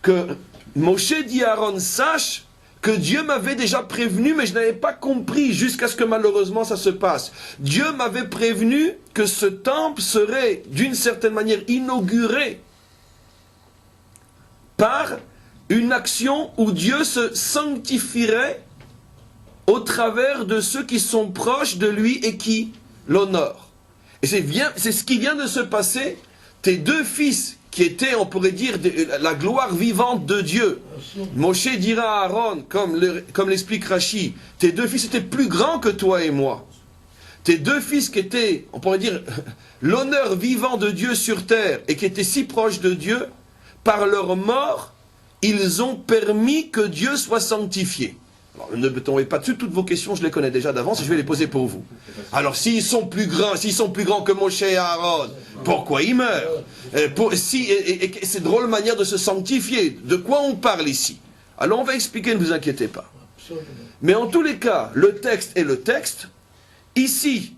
que Moshe dit à Aaron, sache que Dieu m'avait déjà prévenu, mais je n'avais pas compris jusqu'à ce que malheureusement ça se passe. Dieu m'avait prévenu que ce temple serait d'une certaine manière inauguré par une action où Dieu se sanctifierait au travers de ceux qui sont proches de lui et qui l'honneur. Et c'est ce qui vient de se passer. Tes 2 fils, qui étaient, on pourrait dire, la gloire vivante de Dieu. Moshe dira à Aaron, comme l'explique Rashi, tes 2 fils étaient plus grands que toi et moi. Tes 2 fils qui étaient, on pourrait dire, l'honneur vivant de Dieu sur terre, et qui étaient si proches de Dieu, par leur mort, ils ont permis que Dieu soit sanctifié. Alors, ne me tombez pas dessus, toutes vos questions, je les connais déjà d'avance et je vais les poser pour vous. Alors, s'ils sont plus grands que Moshe et Aaron, pourquoi ils meurent? C'est drôle manière de se sanctifier. De quoi on parle ici? Alors, on va expliquer, ne vous inquiétez pas. Mais en tous les cas, le texte est le texte. Ici,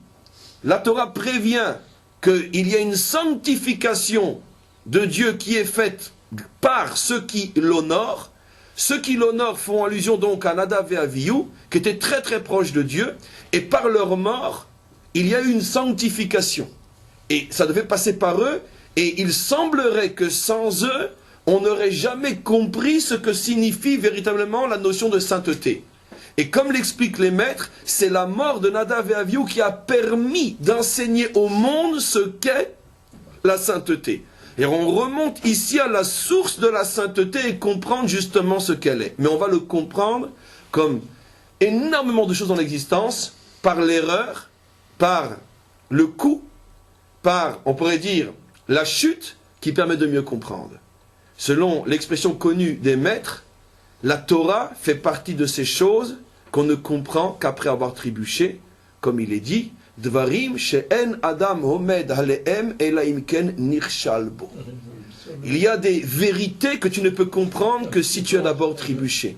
la Torah prévient qu'il y a une sanctification de Dieu qui est faite par ceux qui l'honorent. Ceux qui l'honorent font allusion donc à Nadav et Avihu, qui étaient très très proches de Dieu, et par leur mort, il y a eu une sanctification. Et ça devait passer par eux, et il semblerait que sans eux, on n'aurait jamais compris ce que signifie véritablement la notion de sainteté. Et comme l'expliquent les maîtres, c'est la mort de Nadav et Avihu qui a permis d'enseigner au monde ce qu'est la sainteté. Et on remonte ici à la source de la sainteté et comprendre justement ce qu'elle est. Mais on va le comprendre comme énormément de choses dans l'existence, par l'erreur, par le coup, par, on pourrait dire, la chute qui permet de mieux comprendre. Selon l'expression connue des maîtres, la Torah fait partie de ces choses qu'on ne comprend qu'après avoir trébuché, comme il est dit, Dvarim she'en adam homed alehem elaimken nirshal bo. Il y a des vérités que tu ne peux comprendre que si tu as d'abord trébuché.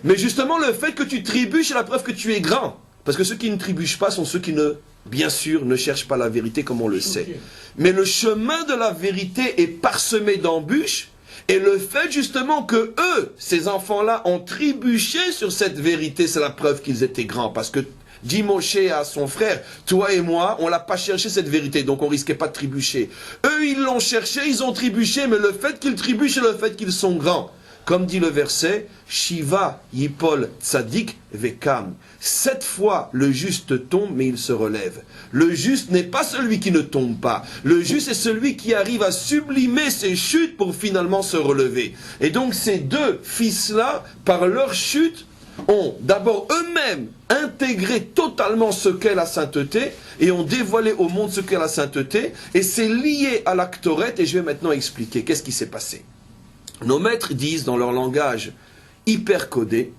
Mais justement, le fait que tu trébuches est la preuve que tu es grand. Parce que ceux qui ne trébuchent pas sont ceux qui ne, bien sûr, ne cherchent pas la vérité comme on le sait. Mais le chemin de la vérité est parsemé d'embûches. Et le fait justement que eux, ces enfants-là, ont trébuché sur cette vérité, c'est la preuve qu'ils étaient grands. Parce que dit Moshe à son frère, toi et moi, on l'a pas cherché cette vérité, donc on risquait pas de trébucher. Eux, ils l'ont cherché, ils ont trébuché, mais le fait qu'ils trébuchent, c'est le fait qu'ils sont grands. Comme dit le verset, Shiva Yipol Tzadik Vekam. 7 fois le juste tombe, mais il se relève. Le juste n'est pas celui qui ne tombe pas. Le juste est celui qui arrive à sublimer ses chutes pour finalement se relever. Et donc ces deux fils-là, par leur chute, ont d'abord eux-mêmes intégré totalement ce qu'est la sainteté et ont dévoilé au monde ce qu'est la sainteté. Et c'est lié à l'actorette, et je vais maintenant expliquer qu'est-ce qui s'est passé. Nos maîtres disent dans leur langage hyper codé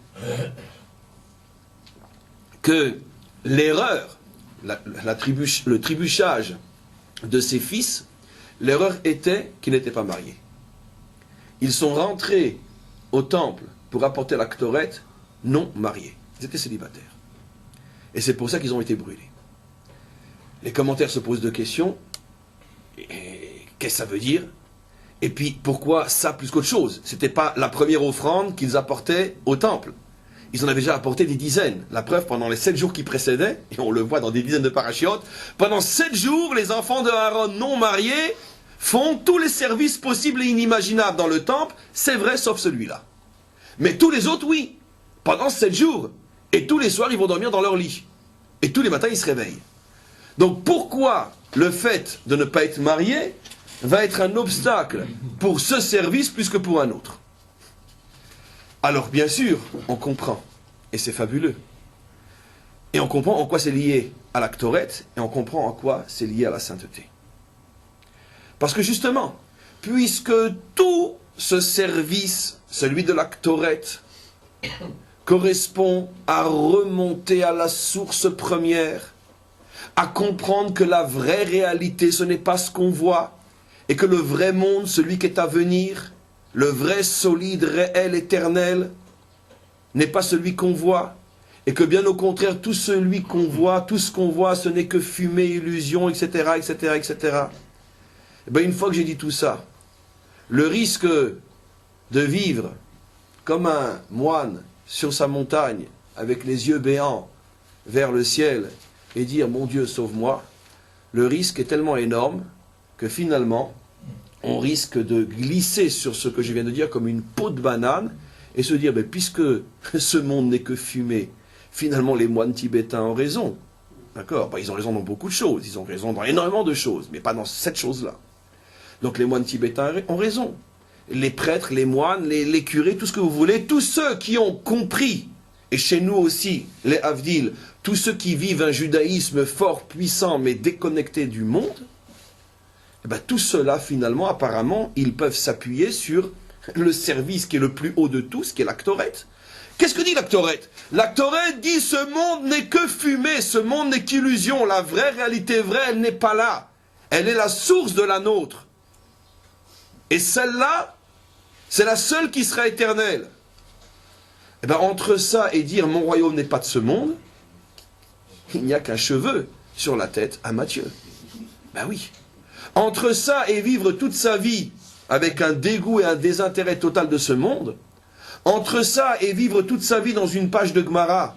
que l'erreur, le trébuchage de ses fils, l'erreur était qu'ils n'étaient pas mariés. Ils sont rentrés au temple pour apporter la Ktorette non mariés. Ils étaient célibataires. Et c'est pour ça qu'ils ont été brûlés. Les commentaires se posent deux questions. Qu'est-ce que ça veut dire ? Et puis, pourquoi ça plus qu'autre chose? C'était pas la première offrande qu'ils apportaient au temple. Ils en avaient déjà apporté des dizaines. La preuve, pendant les 7 jours qui précédaient, et on le voit dans des dizaines de parachiotes, pendant 7 jours, les enfants de Aaron non mariés font tous les services possibles et inimaginables dans le temple. C'est vrai, sauf celui-là. Mais tous les autres, oui. Pendant 7 jours. Et tous les soirs, ils vont dormir dans leur lit. Et tous les matins, ils se réveillent. Donc, pourquoi le fait de ne pas être marié va être un obstacle pour ce service plus que pour un autre? Alors bien sûr, on comprend, et c'est fabuleux. Et on comprend en quoi c'est lié à la Ktorette, et on comprend en quoi c'est lié à la sainteté. Parce que justement, puisque tout ce service, celui de la Ktorette, correspond à remonter à la source première, à comprendre que la vraie réalité, ce n'est pas ce qu'on voit, et que le vrai monde, celui qui est à venir, le vrai, solide, réel, éternel, n'est pas celui qu'on voit, et que bien au contraire, tout celui qu'on voit, tout ce qu'on voit, ce n'est que fumée, illusion, etc., etc., etc. Et bien, une fois que j'ai dit tout ça, le risque de vivre comme un moine sur sa montagne, avec les yeux béants vers le ciel, et dire « Mon Dieu, sauve-moi », le risque est tellement énorme que finalement, on risque de glisser sur ce que je viens de dire comme une peau de banane et se dire, puisque ce monde n'est que fumée, finalement les moines tibétains ont raison. D'accord ? Ils ont raison dans beaucoup de choses, ils ont raison dans énormément de choses, mais pas dans cette chose-là. Donc les moines tibétains ont raison. Les prêtres, les moines, les curés, tout ce que vous voulez, tous ceux qui ont compris, et chez nous aussi, les Havdil, tous ceux qui vivent un judaïsme fort, puissant, mais déconnecté du monde, tout cela, finalement, apparemment, ils peuvent s'appuyer sur le service qui est le plus haut de tous, qui est la Ktorette. Qu'est-ce que dit la Ktorette? La Ktorette dit, ce monde n'est que fumée, ce monde n'est qu'illusion, la vraie réalité vraie, elle n'est pas là. Elle est la source de la nôtre. Et celle-là, c'est la seule qui sera éternelle. Eh bien, entre ça et dire mon royaume n'est pas de ce monde, il n'y a qu'un cheveu sur la tête à Matthieu. Ben oui. Entre ça et vivre toute sa vie avec un dégoût et un désintérêt total de ce monde, entre ça et vivre toute sa vie dans une page de Gemara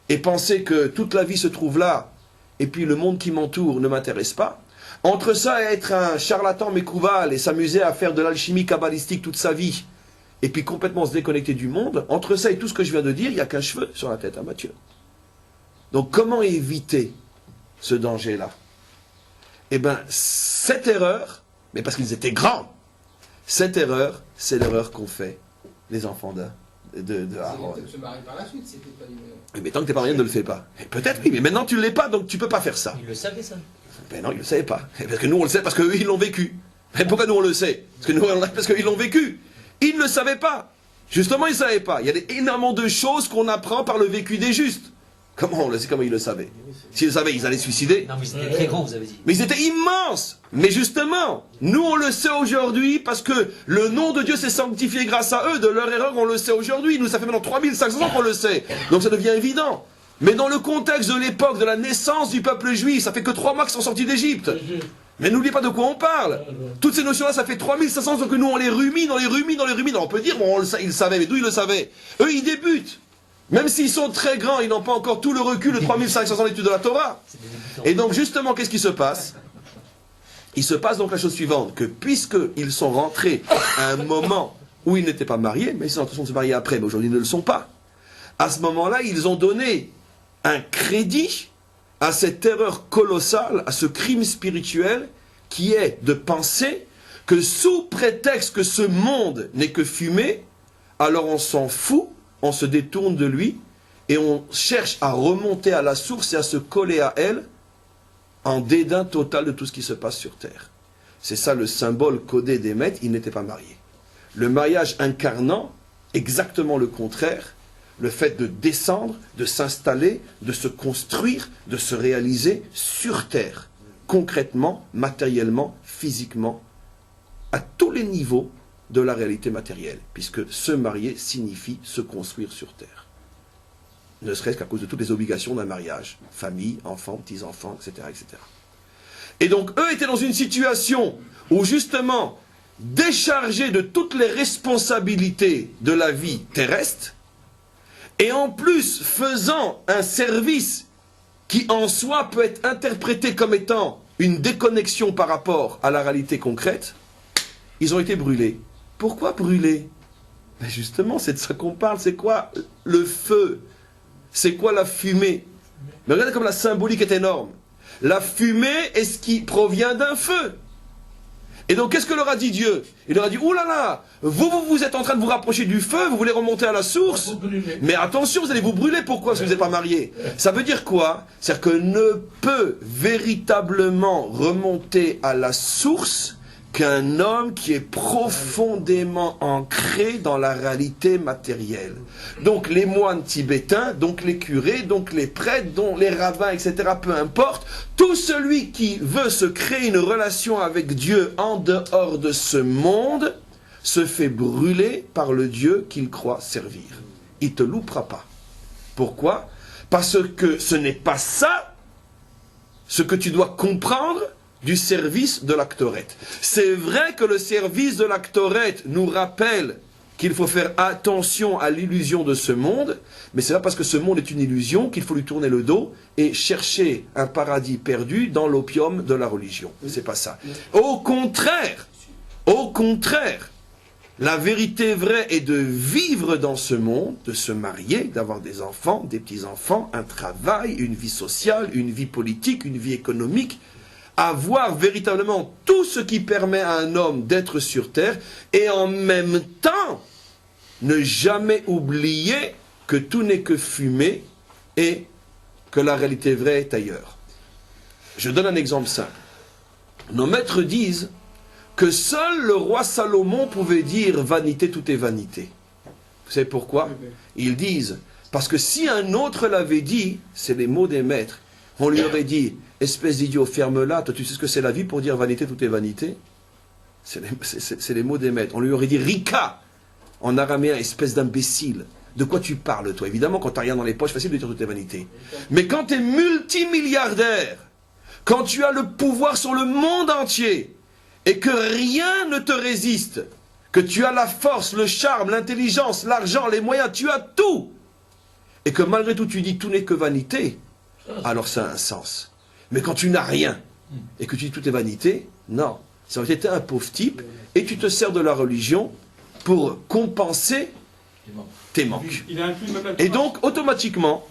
et penser que toute la vie se trouve là, et puis le monde qui m'entoure ne m'intéresse pas, entre ça et être un charlatan mécouval et s'amuser à faire de l'alchimie kabbalistique toute sa vie, et puis complètement se déconnecter du monde, entre ça et tout ce que je viens de dire, il n'y a qu'un cheveu sur la tête à Matthieu. Donc comment éviter ce danger-là? Eh bien, cette erreur, mais parce qu'ils étaient grands, cette erreur, c'est l'erreur qu'ont fait les enfants de Aaron. C'est peut-être se marier par la suite, c'est peut-être pas une erreur. Mais tant que t'es pas marié, ne le fais pas. Et peut-être oui, mais maintenant tu ne l'es pas, donc tu ne peux pas faire ça. Il le savait, ça. Ben non, ils ne le savaient pas. Parce que nous, on le sait, parce qu'eux, ils l'ont vécu. Et pourquoi nous, on le sait? Parce qu'ils l'ont vécu. Ils ne le savaient pas. Justement, ils ne savaient pas. Il y a énormément de choses qu'on apprend par le vécu des justes. Comment on le sait? Comment ils le savaient? S'ils le savaient, ils allaient se suicider. Non, mais c'était très grand, vous avez dit. Mais ils étaient immenses. Mais justement, nous, on le sait aujourd'hui parce que le nom de Dieu s'est sanctifié grâce à eux. De leur erreur, on le sait aujourd'hui. Nous, ça fait maintenant 3500 ans qu'on le sait. Donc ça devient évident. Mais dans le contexte de l'époque, de la naissance du peuple juif, ça fait que 3 mois qu'ils sont sortis d'Égypte. Mais n'oubliez pas de quoi on parle. Toutes ces notions-là, ça fait 3500 ans que nous, on les rumine, on les rumine. Alors on peut dire, bon, ils le savaient, mais d'où ils le savaient? Eux, ils débutent. Même s'ils sont très grands, ils n'ont pas encore tout le recul de 3500 ans d'études de la Torah. Et donc, justement, qu'est-ce qui se passe? Il se passe donc la chose suivante, que puisqu'ils sont rentrés à un moment où ils n'étaient pas mariés, mais ils sont en train de se marier après, mais aujourd'hui ils ne le sont pas, à ce moment-là, ils ont donné un crédit à cette erreur colossale, à ce crime spirituel, qui est de penser que sous prétexte que ce monde n'est que fumée, alors on s'en fout, on se détourne de lui, et on cherche à remonter à la source et à se coller à elle, en dédain total de tout ce qui se passe sur terre. C'est ça le symbole codé des maîtres, ils n'étaient pas mariés. Le mariage incarnant exactement le contraire, le fait de descendre, de s'installer, de se construire, de se réaliser sur terre, concrètement, matériellement, physiquement, à tous les niveaux de la réalité matérielle, puisque se marier signifie se construire sur terre. Ne serait-ce qu'à cause de toutes les obligations d'un mariage, famille, enfants, petits-enfants, etc., etc. Et donc, eux étaient dans une situation où, justement, déchargés de toutes les responsabilités de la vie terrestre, et en plus faisant un service qui, en soi, peut être interprété comme étant une déconnexion par rapport à la réalité concrète, ils ont été brûlés. Pourquoi brûlés? Ben justement, c'est de ça qu'on parle. C'est quoi le feu? C'est quoi la fumée? Mais regardez comme la symbolique est énorme. La fumée est ce qui provient d'un feu. Et donc, qu'est-ce que leur a dit Dieu? Il leur a dit, ouh là là, vous êtes en train de vous rapprocher du feu, vous voulez remonter à la source, mais attention, vous allez vous brûler, pourquoi si vous n'êtes pas marié? Ça veut dire quoi? C'est-à-dire que ne peut véritablement remonter à la source qu'un homme qui est profondément ancré dans la réalité matérielle. Donc les moines tibétains, donc les curés, donc les prêtres, donc les rabbins, etc., peu importe, tout celui qui veut se créer une relation avec Dieu en dehors de ce monde, se fait brûler par le Dieu qu'il croit servir. Il ne te loupera pas. Pourquoi? Parce que ce n'est pas ça ce que tu dois comprendre du service de l'actorette. C'est vrai que le service de l'actorette nous rappelle qu'il faut faire attention à l'illusion de ce monde, mais c'est pas parce que ce monde est une illusion qu'il faut lui tourner le dos et chercher un paradis perdu dans l'opium de la religion. C'est pas ça. Au contraire, la vérité vraie est de vivre dans ce monde, de se marier, d'avoir des enfants, des petits-enfants, un travail, une vie sociale, une vie politique, une vie économique, avoir véritablement tout ce qui permet à un homme d'être sur terre et en même temps ne jamais oublier que tout n'est que fumée et que la réalité vraie est ailleurs. Je donne un exemple simple. Nos maîtres disent que seul le roi Salomon pouvait dire vanité, tout est vanité. Vous savez pourquoi? Ils disent parce que si un autre l'avait dit, c'est les mots des maîtres, on lui aurait dit espèce d'idiot, ferme-la, toi tu sais ce que c'est la vie pour dire vanité, tout est vanité? C'est les mots des maîtres. On lui aurait dit Rika, en araméen, espèce d'imbécile. de quoi tu parles, toi. Évidemment, quand tu n'as rien dans les poches, facile de dire toutes tes vanités. Mais quand tu es multimilliardaire, quand tu as le pouvoir sur le monde entier, et que rien ne te résiste, que tu as la force, le charme, l'intelligence, l'argent, les moyens, tu as tout, et que malgré tout tu dis tout n'est que vanité, alors ça a un sens. Mais quand tu n'as rien, et que tu dis tout est vanité, non. Ça aurait été un pauvre type, et tu te sers de la religion pour compenser tes manques. Et donc, automatiquement,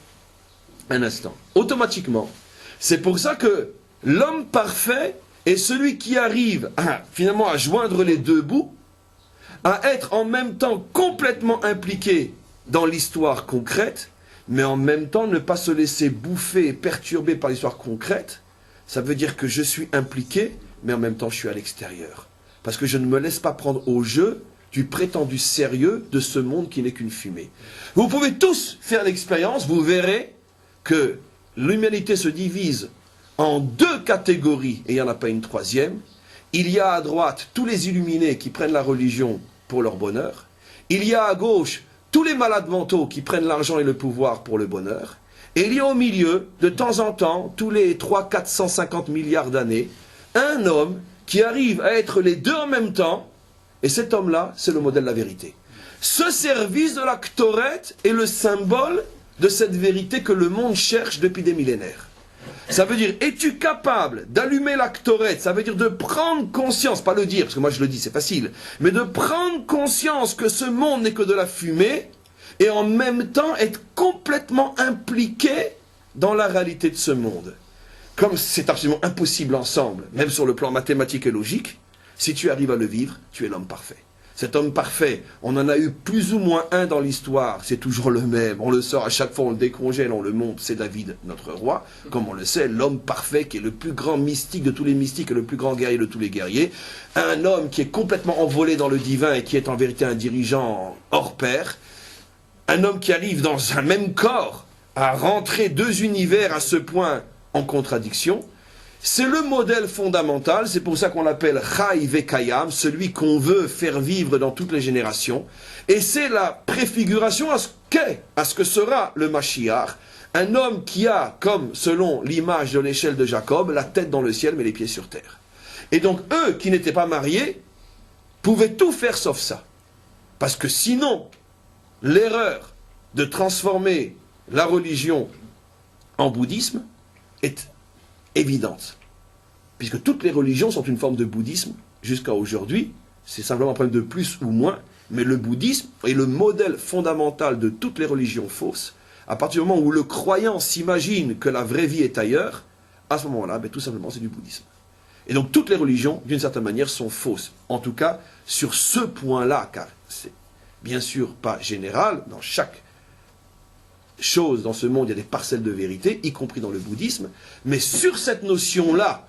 un instant, automatiquement, c'est pour ça que l'homme parfait est celui qui arrive finalement à joindre les deux bouts, à être en même temps complètement impliqué dans l'histoire concrète, mais en même temps ne pas se laisser bouffer et perturber par l'histoire concrète. Ça veut dire que je suis impliqué, mais en même temps je suis à l'extérieur. Parce que je ne me laisse pas prendre au jeu du prétendu sérieux de ce monde qui n'est qu'une fumée. Vous pouvez tous faire l'expérience, vous verrez que l'humanité se divise en deux catégories, et il n'y en a pas une troisième. Il y a à droite tous les illuminés qui prennent la religion pour leur bonheur. Il y a à gauche tous les malades mentaux qui prennent l'argent et le pouvoir pour le bonheur. Et il y a au milieu, de temps en temps, tous les 450 milliards d'années, un homme qui arrive à être les deux en même temps, et cet homme-là, c'est le modèle de la vérité. Ce service de la Ktoret est le symbole de cette vérité que le monde cherche depuis des millénaires. Ça veut dire, es-tu capable d'allumer la Ktoret? Ça veut dire de prendre conscience, pas le dire, parce que moi je le dis, c'est facile, mais de prendre conscience que ce monde n'est que de la fumée, et en même temps être complètement impliqué dans la réalité de ce monde. Comme c'est absolument impossible ensemble, même sur le plan mathématique et logique, si tu arrives à le vivre, tu es l'homme parfait. Cet homme parfait, on en a eu plus ou moins un dans l'histoire, c'est toujours le même, on le sort à chaque fois, on le décongèle, on le monte, c'est David, notre roi, comme on le sait, l'homme parfait qui est le plus grand mystique de tous les mystiques et le plus grand guerrier de tous les guerriers, un homme qui est complètement envolé dans le divin et qui est en vérité un dirigeant hors pair, un homme qui arrive dans un même corps à rentrer deux univers à ce point en contradiction. C'est le modèle fondamental, c'est pour ça qu'on l'appelle Chai Vekayam, celui qu'on veut faire vivre dans toutes les générations. Et c'est la préfiguration à ce que sera le Mashiach, un homme qui a, comme selon l'image de l'échelle de Jacob, la tête dans le ciel mais les pieds sur terre. Et donc eux qui n'étaient pas mariés pouvaient tout faire sauf ça. Parce que sinon, l'erreur de transformer la religion en bouddhisme est évidente. Puisque toutes les religions sont une forme de bouddhisme jusqu'à aujourd'hui. C'est simplement un problème de plus ou moins. Mais le bouddhisme est le modèle fondamental de toutes les religions fausses. À partir du moment où le croyant s'imagine que la vraie vie est ailleurs, à ce moment-là, tout simplement, c'est du bouddhisme. Et donc toutes les religions, d'une certaine manière, sont fausses. En tout cas, sur ce point-là, car c'est bien sûr pas général, dans chaque chose dans ce monde, il y a des parcelles de vérité, y compris dans le bouddhisme, mais sur cette notion-là,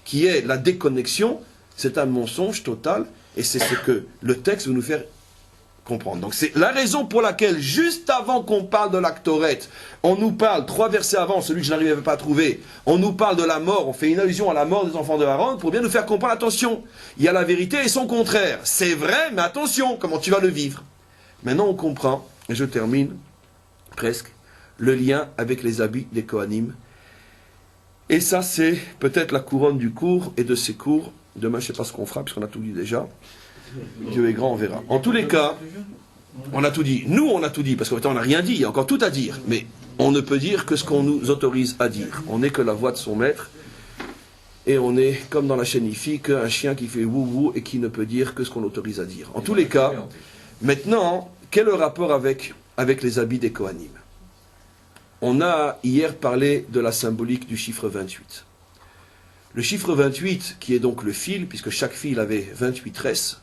qui est la déconnexion, c'est un mensonge total, et c'est ce que le texte veut nous faire comprendre. Donc c'est la raison pour laquelle, juste avant qu'on parle de l'actorette, on nous parle, 3 versets avant, celui que je n'arrivais pas à trouver, on nous parle de la mort, on fait une allusion à la mort des enfants de Aaron, pour bien nous faire comprendre, attention, il y a la vérité et son contraire. C'est vrai, mais attention, comment tu vas le vivre. Maintenant on comprend, et je termine, presque, le lien avec les habits des Kohanim. Et ça, c'est peut-être la couronne du cours et de ces cours. Demain, je ne sais pas ce qu'on fera, puisqu'on a tout dit déjà. Dieu est grand, on verra. En tous les cas, on a tout dit. Nous, on a tout dit, parce qu'en fait, on n'a rien dit, il y a encore tout à dire. Mais on ne peut dire que ce qu'on nous autorise à dire. On n'est que la voix de son maître. Et on est, comme dans la chaîne IFI, un chien qui fait wou-wou et qui ne peut dire que ce qu'on l'autorise à dire. En tous les cas, maintenant, quel est le rapport avec les habits des Kohanim? On a hier parlé de la symbolique du chiffre 28. Le chiffre 28, qui est donc le fil, puisque chaque fil avait 28 tresses,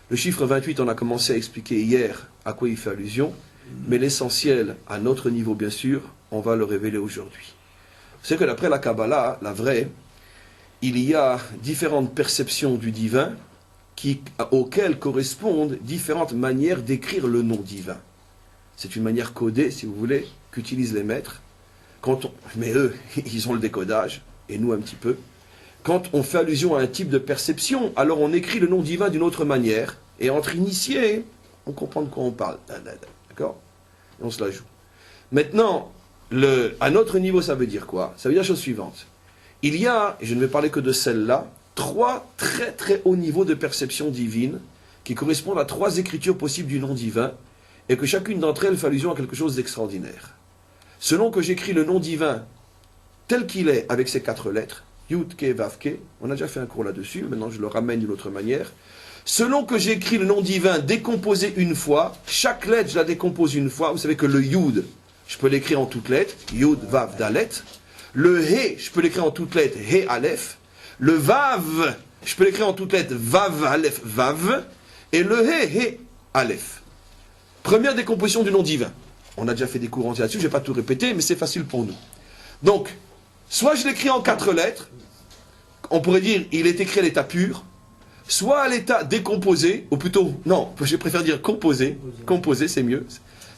le chiffre 28, on a commencé à expliquer hier à quoi il fait allusion, mais l'essentiel, à notre niveau bien sûr, on va le révéler aujourd'hui. C'est que d'après la Kabbalah, la vraie, il y a différentes perceptions du divin auxquelles correspondent différentes manières d'écrire le nom divin. C'est une manière codée, si vous voulez, qu'utilisent les maîtres. Mais eux, ils ont le décodage, et nous un petit peu. Quand on fait allusion à un type de perception, alors on écrit le nom divin d'une autre manière, et entre initiés, on comprend de quoi on parle. D'accord? on se la joue. Maintenant, à notre niveau, ça veut dire quoi? Ça veut dire la chose suivante. Il y a, et je ne vais parler que de celle-là, 3 très très hauts niveaux de perception divine qui correspondent à 3 écritures possibles du nom divin et que chacune d'entre elles fait allusion à quelque chose d'extraordinaire. Selon que j'écris le nom divin tel qu'il est avec ses 4 lettres, Yud, Ke, Vav, Ke, on a déjà fait un cours là-dessus, maintenant je le ramène d'une autre manière. Selon que j'écris le nom divin décomposé une fois, chaque lettre je la décompose une fois. Vous savez que le Yud, je peux l'écrire en toutes lettres, Yud, Vav, Dalet. Le He, je peux l'écrire en toutes lettres, He, Aleph. Le Vav, je peux l'écrire en toutes lettres, Vav, Aleph, Vav. Et le He, Aleph. Première décomposition du nom divin. On a déjà fait des cours entiers là-dessus, je ne vais pas tout répéter, mais c'est facile pour nous. Donc, soit je l'écris en 4 lettres, on pourrait dire il est écrit à l'état pur, soit à l'état décomposé, ou plutôt, non, je préfère dire composé. Composé, c'est mieux.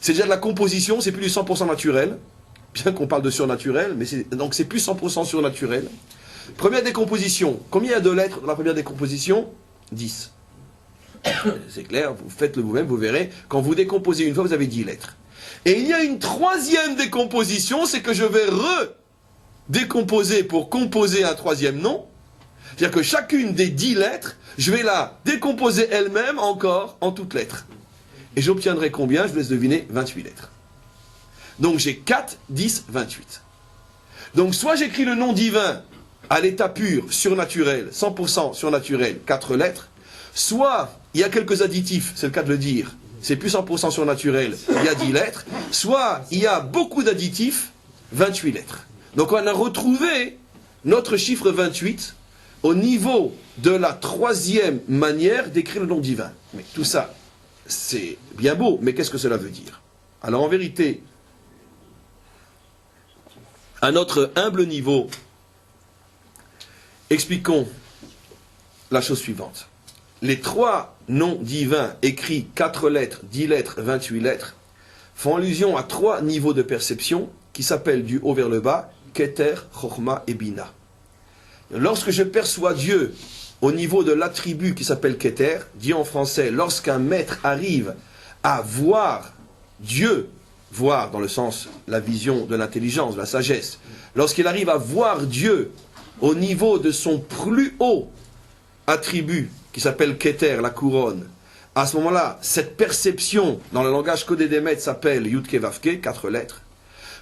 C'est déjà de la composition, c'est plus du 100% naturel. Bien qu'on parle de surnaturel, mais donc c'est plus 100% surnaturel. Première décomposition. Combien il y a de lettres dans la première décomposition? 10. C'est clair, vous faites-le vous-même, vous verrez. Quand vous décomposez une fois, vous avez 10 lettres. Et il y a une 3e décomposition, c'est que je vais redécomposer pour composer un 3e nom. C'est-à-dire que chacune des 10 lettres, je vais la décomposer elle-même encore en toutes lettres. Et j'obtiendrai combien? Je vous laisse deviner, 28 lettres. Donc j'ai 4, 10, 28. Donc soit j'écris le nom divin à l'état pur, surnaturel, 100% surnaturel, 4 lettres, soit il y a quelques additifs, c'est le cas de le dire, c'est plus 100% surnaturel, il y a 10 lettres, soit il y a beaucoup d'additifs, 28 lettres. Donc on a retrouvé notre chiffre 28 au niveau de la 3e manière d'écrire le nom divin. Mais tout ça, c'est bien beau, mais qu'est-ce que cela veut dire? Alors en vérité, à notre humble niveau, expliquons la chose suivante. Les 3 noms divins écrits 4 lettres, 10 lettres, 28 lettres font allusion à 3 niveaux de perception qui s'appellent du haut vers le bas, Keter, Chochma et Bina. Lorsque je perçois Dieu au niveau de l'attribut qui s'appelle Keter, dit en français, lorsqu'un maître arrive à voir Dieu, voir dans le sens la vision de l'intelligence, de la sagesse, lorsqu'il arrive à voir Dieu au niveau de son plus haut attribut qui s'appelle Keter, la couronne, à ce moment-là, cette perception dans le langage codé des maîtres s'appelle Yud Ke Vav Ke, 4 lettres.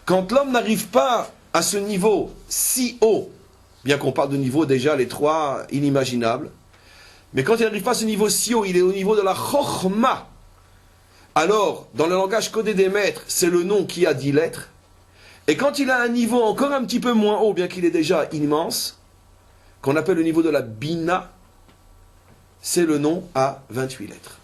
Quand l'homme n'arrive pas à ce niveau si haut, bien qu'on parle de niveau déjà les 3 inimaginables, mais quand il n'arrive pas à ce niveau si haut, il est au niveau de la Chochma. Alors, dans le langage codé des maîtres, c'est le nom qui a 10 lettres. Et quand il a un niveau encore un petit peu moins haut, bien qu'il est déjà immense, qu'on appelle le niveau de la Bina, c'est le nom à 28 lettres.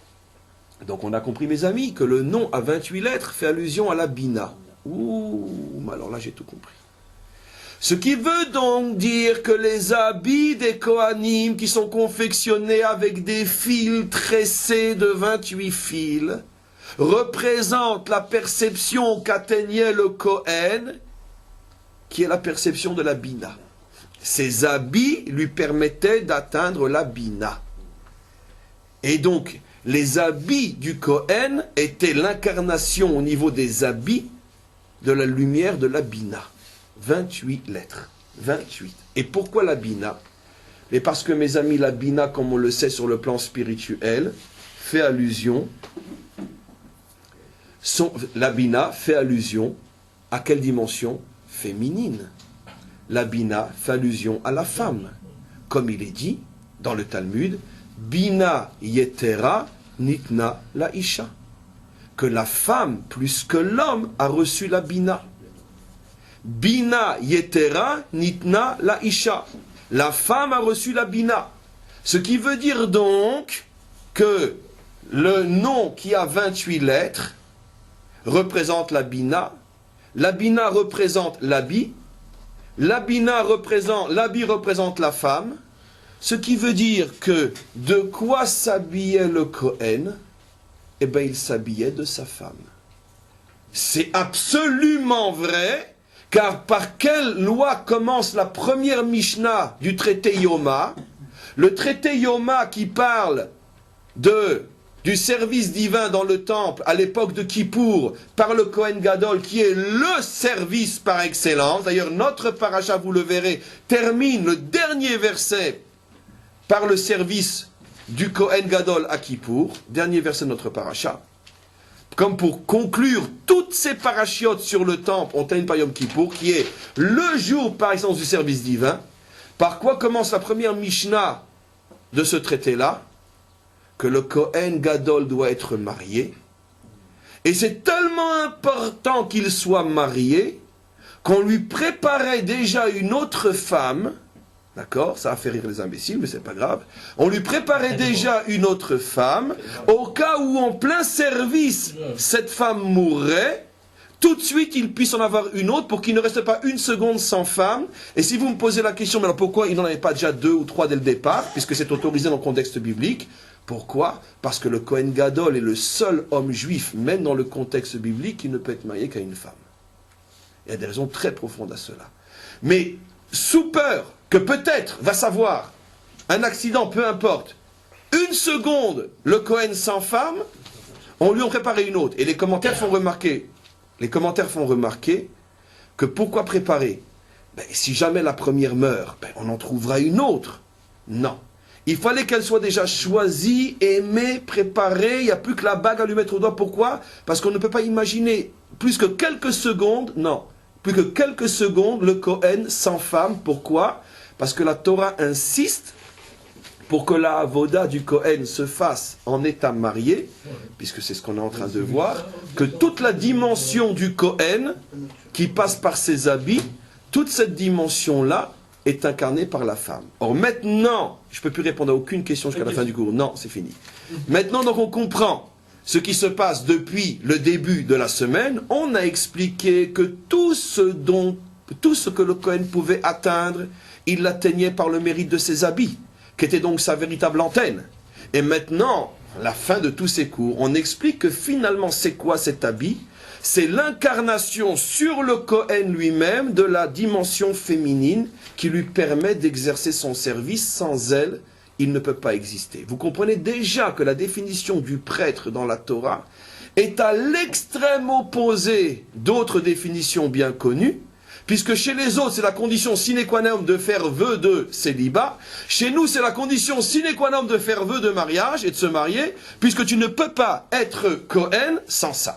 Donc on a compris, mes amis, que le nom à 28 lettres fait allusion à la Bina. Ouh, alors là j'ai tout compris. Ce qui veut donc dire que les habits des Kohanim qui sont confectionnés avec des fils tressés de 28 fils représentent la perception qu'atteignait le Kohen, qui est la perception de la Bina. Ces habits lui permettaient d'atteindre la Bina. Et donc, les habits du Kohen étaient l'incarnation au niveau des habits de la lumière de la Bina. 28 lettres. 28. Et pourquoi la Bina? Et parce que, mes amis, la Bina, comme on le sait sur le plan spirituel, fait allusion... La Bina fait allusion à quelle dimension? Féminine. La Bina fait allusion à la femme. Comme il est dit dans le Talmud, Bina Yetera Nitna la Isha. Que la femme, plus que l'homme, a reçu la Bina. Bina Yetera Nitna la Isha. La femme a reçu la Bina. Ce qui veut dire donc que le nom qui a 28 lettres représente la Bina représente l'habit représente la femme, ce qui veut dire que de quoi s'habillait le Kohen? Eh bien, il s'habillait de sa femme. C'est absolument vrai, car par quelle loi commence la première Mishnah du traité Yoma? Le traité Yoma qui parle du du service divin dans le temple à l'époque de Kippour par le Kohen Gadol, qui est le service par excellence. D'ailleurs, notre paracha, vous le verrez, termine le dernier verset par le service du Kohen Gadol à Kippour, dernier verset de notre paracha. Comme pour conclure toutes ces parachiotes sur le temple, on termine par Yom Kippour, qui est le jour par excellence du service divin. Par quoi commence la première Mishnah de ce traité-là? Que le Kohen Gadol doit être marié. Et c'est tellement important qu'il soit marié qu'on lui préparait déjà une autre femme. D'accord? Ça a fait rire les imbéciles, mais c'est pas grave. On lui préparait déjà une autre femme, au cas où en plein service, cette femme mourrait, tout de suite il puisse en avoir une autre pour qu'il ne reste pas une seconde sans femme. Et si vous me posez la question, mais alors pourquoi il n'en avait pas déjà 2 ou 3 dès le départ, puisque c'est autorisé dans le contexte biblique? Pourquoi? Parce que le Kohen Gadol est le seul homme juif, même dans le contexte biblique, qui ne peut être marié qu'à une femme. Il y a des raisons très profondes à cela. Mais sous peur que peut-être, va savoir, un accident, peu importe, une seconde, le Kohen sans femme, on lui en préparé une autre. Et les commentaires font remarquer que pourquoi préparer? Si jamais la première meurt, on en trouvera une autre. Non. Il fallait qu'elle soit déjà choisie, aimée, préparée. Il n'y a plus que la bague à lui mettre au doigt. Pourquoi? Parce qu'on ne peut pas imaginer plus que quelques secondes, le Kohen sans femme. Pourquoi? Parce que la Torah insiste pour que la avoda du Kohen se fasse en état marié, puisque c'est ce qu'on est en train de voir, que toute la dimension du Kohen, qui passe par ses habits, toute cette dimension-là, est incarné par la femme. Or maintenant, je ne peux plus répondre à aucune question jusqu'à la fin du cours. Non, c'est fini. Maintenant, donc, on comprend ce qui se passe depuis le début de la semaine. On a expliqué que tout ce que le Kohen pouvait atteindre, il l'atteignait par le mérite de ses habits, qui était donc sa véritable antenne. Et maintenant, à la fin de tous ces cours, on explique que finalement, c'est quoi cet habit? C'est l'incarnation sur le Kohen lui-même de la dimension féminine qui lui permet d'exercer son service. Sans elle, il ne peut pas exister. Vous comprenez déjà que la définition du prêtre dans la Torah est à l'extrême opposé d'autres définitions bien connues, puisque chez les autres, c'est la condition sine qua non de faire vœu de célibat. Chez nous, c'est la condition sine qua non de faire vœu de mariage et de se marier, puisque tu ne peux pas être Kohen sans ça.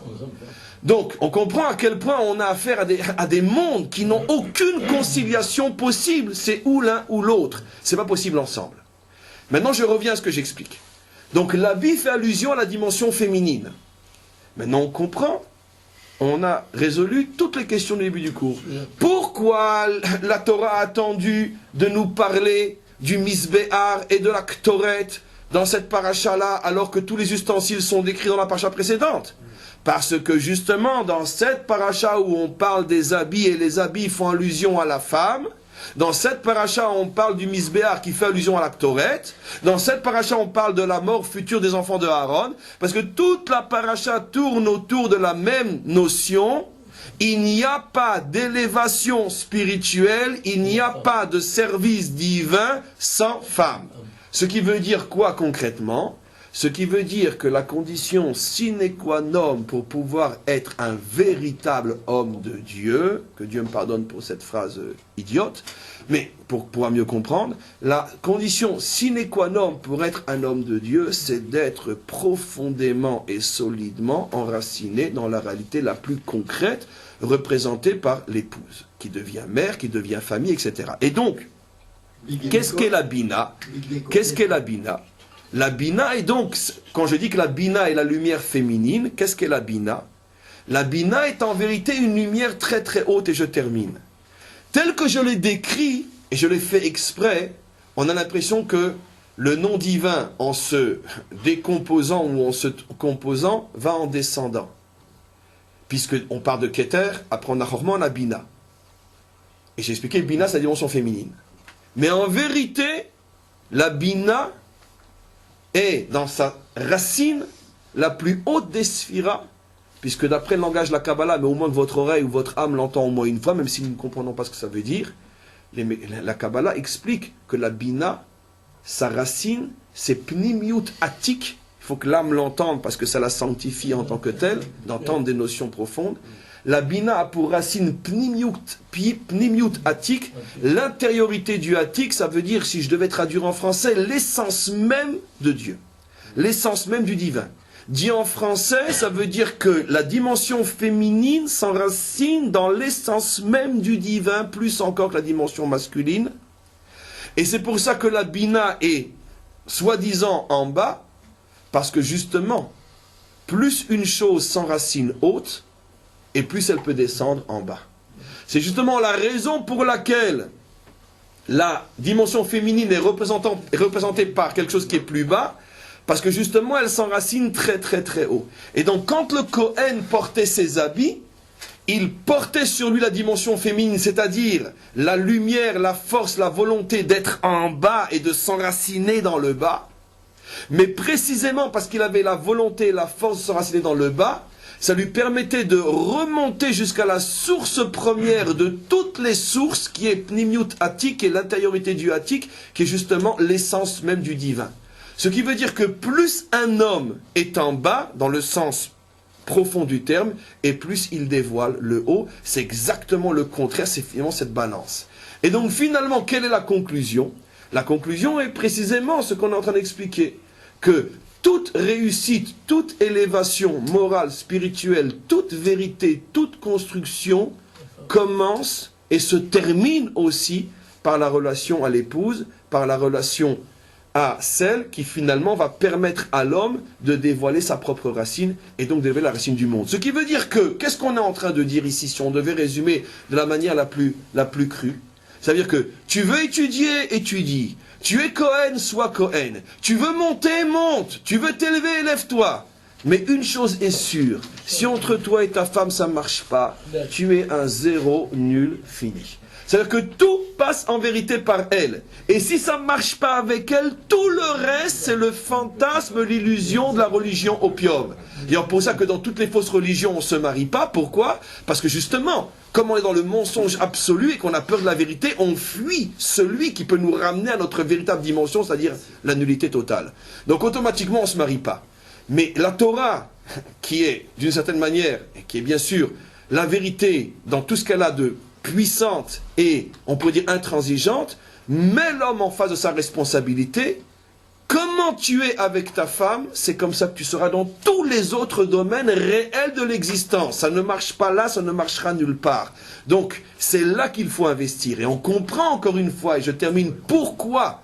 Donc, on comprend à quel point on a affaire à des mondes qui n'ont aucune conciliation possible. C'est ou l'un ou l'autre. C'est pas possible ensemble. Maintenant, je reviens à ce que j'explique. Donc, l'habit fait allusion à la dimension féminine. Maintenant, on comprend. On a résolu toutes les questions du début du cours. Pourquoi la Torah a attendu de nous parler du Misbéar et de la Ktoret dans cette paracha-là, alors que tous les ustensiles sont décrits dans la paracha précédente? Parce que justement, dans cette paracha où on parle des habits, et les habits font allusion à la femme, dans cette paracha on parle du Misbéar qui fait allusion à la Ktoret, dans cette paracha on parle de la mort future des enfants de Aaron, parce que toute la paracha tourne autour de la même notion. Il n'y a pas d'élévation spirituelle, il n'y a pas de service divin sans femme. Ce qui veut dire quoi concrètement? Ce qui veut dire que la condition sine qua non pour pouvoir être un véritable homme de Dieu, que Dieu me pardonne pour cette phrase idiote, mais pour pouvoir mieux comprendre, la condition sine qua non pour être un homme de Dieu, c'est d'être profondément et solidement enraciné dans la réalité la plus concrète, représentée par l'épouse, qui devient mère, qui devient famille, etc. Et donc, qu'est-ce qu'est la Bina? Qu'est-ce qu'est la Bina? La Bina est donc, quand je dis que la Bina est la lumière féminine, qu'est-ce qu'est la Bina? La Bina est en vérité une lumière très très haute, et je termine. Tel que je l'ai décrit, et je l'ai fait exprès, on a l'impression que le nom divin, en se décomposant ou en se composant, va en descendant. Puisqu'on parle de Keter, après on a Hormon, la Bina. Et j'ai expliqué, Bina, c'est la dimension féminine. Mais en vérité, la Bina est dans sa racine la plus haute des sphiras, puisque d'après le langage de la Kabbalah, mais au moins que votre oreille ou votre âme l'entend au moins une fois, même si nous ne comprenons pas ce que ça veut dire, la Kabbalah explique que la Bina, sa racine, c'est Pnimiut Atik. Il faut que l'âme l'entende parce que ça la sanctifie en tant que telle, d'entendre des notions profondes. La bina a pour racine pnimiut atik, l'intériorité du atik, ça veut dire, si je devais traduire en français, l'essence même de Dieu, l'essence même du divin. Dit en français, ça veut dire que la dimension féminine s'enracine dans l'essence même du divin, plus encore que la dimension masculine. Et c'est pour ça que la bina est soi-disant en bas, parce que justement, plus une chose s'enracine haute, et plus elle peut descendre en bas. C'est justement la raison pour laquelle la dimension féminine est représentée par quelque chose qui est plus bas, parce que justement elle s'enracine très très très haut. Et donc quand le Kohen portait ses habits, il portait sur lui la dimension féminine, c'est-à-dire la lumière, la force, la volonté d'être en bas et de s'enraciner dans le bas. Mais précisément parce qu'il avait la volonté et la force de s'enraciner dans le bas, ça lui permettait de remonter jusqu'à la source première de toutes les sources, qui est Pnimiut Atik, et l'intériorité du Atik, qui est justement l'essence même du divin. Ce qui veut dire que plus un homme est en bas, dans le sens profond du terme, et plus il dévoile le haut. C'est exactement le contraire, c'est finalement cette balance. Et donc finalement, quelle est la conclusion? La conclusion est précisément ce qu'on est en train d'expliquer, que toute réussite, toute élévation morale, spirituelle, toute vérité, toute construction commence et se termine aussi par la relation à l'épouse, par la relation à celle qui finalement va permettre à l'homme de dévoiler sa propre racine et donc dévoiler la racine du monde. Ce qui veut dire que, qu'est-ce qu'on est en train de dire ici, si on devait résumer de la manière la plus crue? C'est-à-dire que tu veux étudier, étudie. Tu es Kohen, sois Kohen. Tu veux monter, monte. Tu veux t'élever, élève-toi. Mais une chose est sûre, si entre toi et ta femme ça ne marche pas, tu es un zéro nul fini. C'est-à-dire que tout passe en vérité par elle. Et si ça ne marche pas avec elle, tout le reste, c'est le fantasme, l'illusion de la religion opium. Et c'est pour ça que dans toutes les fausses religions, on ne se marie pas. Pourquoi? Parce que justement, comme on est dans le mensonge absolu et qu'on a peur de la vérité, on fuit celui qui peut nous ramener à notre véritable dimension, c'est-à-dire la nullité totale. Donc automatiquement, on ne se marie pas. Mais la Torah, qui est d'une certaine manière, et qui est bien sûr la vérité dans tout ce qu'elle a de puissante et, on pourrait dire, intransigeante, met l'homme en face de sa responsabilité. Comment tu es avec ta femme, c'est comme ça que tu seras dans tous les autres domaines réels de l'existence. Ça ne marche pas là, ça ne marchera nulle part. Donc, c'est là qu'il faut investir. Et on comprend encore une fois, et je termine, pourquoi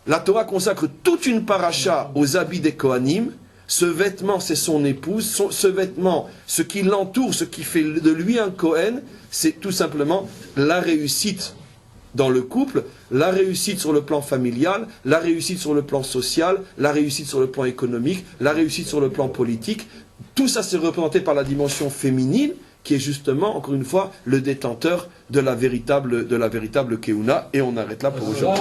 la Torah consacre toute une paracha aux habits des Kohanim. Ce vêtement, c'est son épouse. Ce vêtement, ce qui l'entoure, ce qui fait de lui un Kohen, c'est tout simplement la réussite dans le couple, la réussite sur le plan familial, la réussite sur le plan social, la réussite sur le plan économique, la réussite sur le plan politique. Tout ça, c'est représenté par la dimension féminine, qui est justement, encore une fois, le détenteur de la véritable Keuna. Et on arrête là pour aujourd'hui.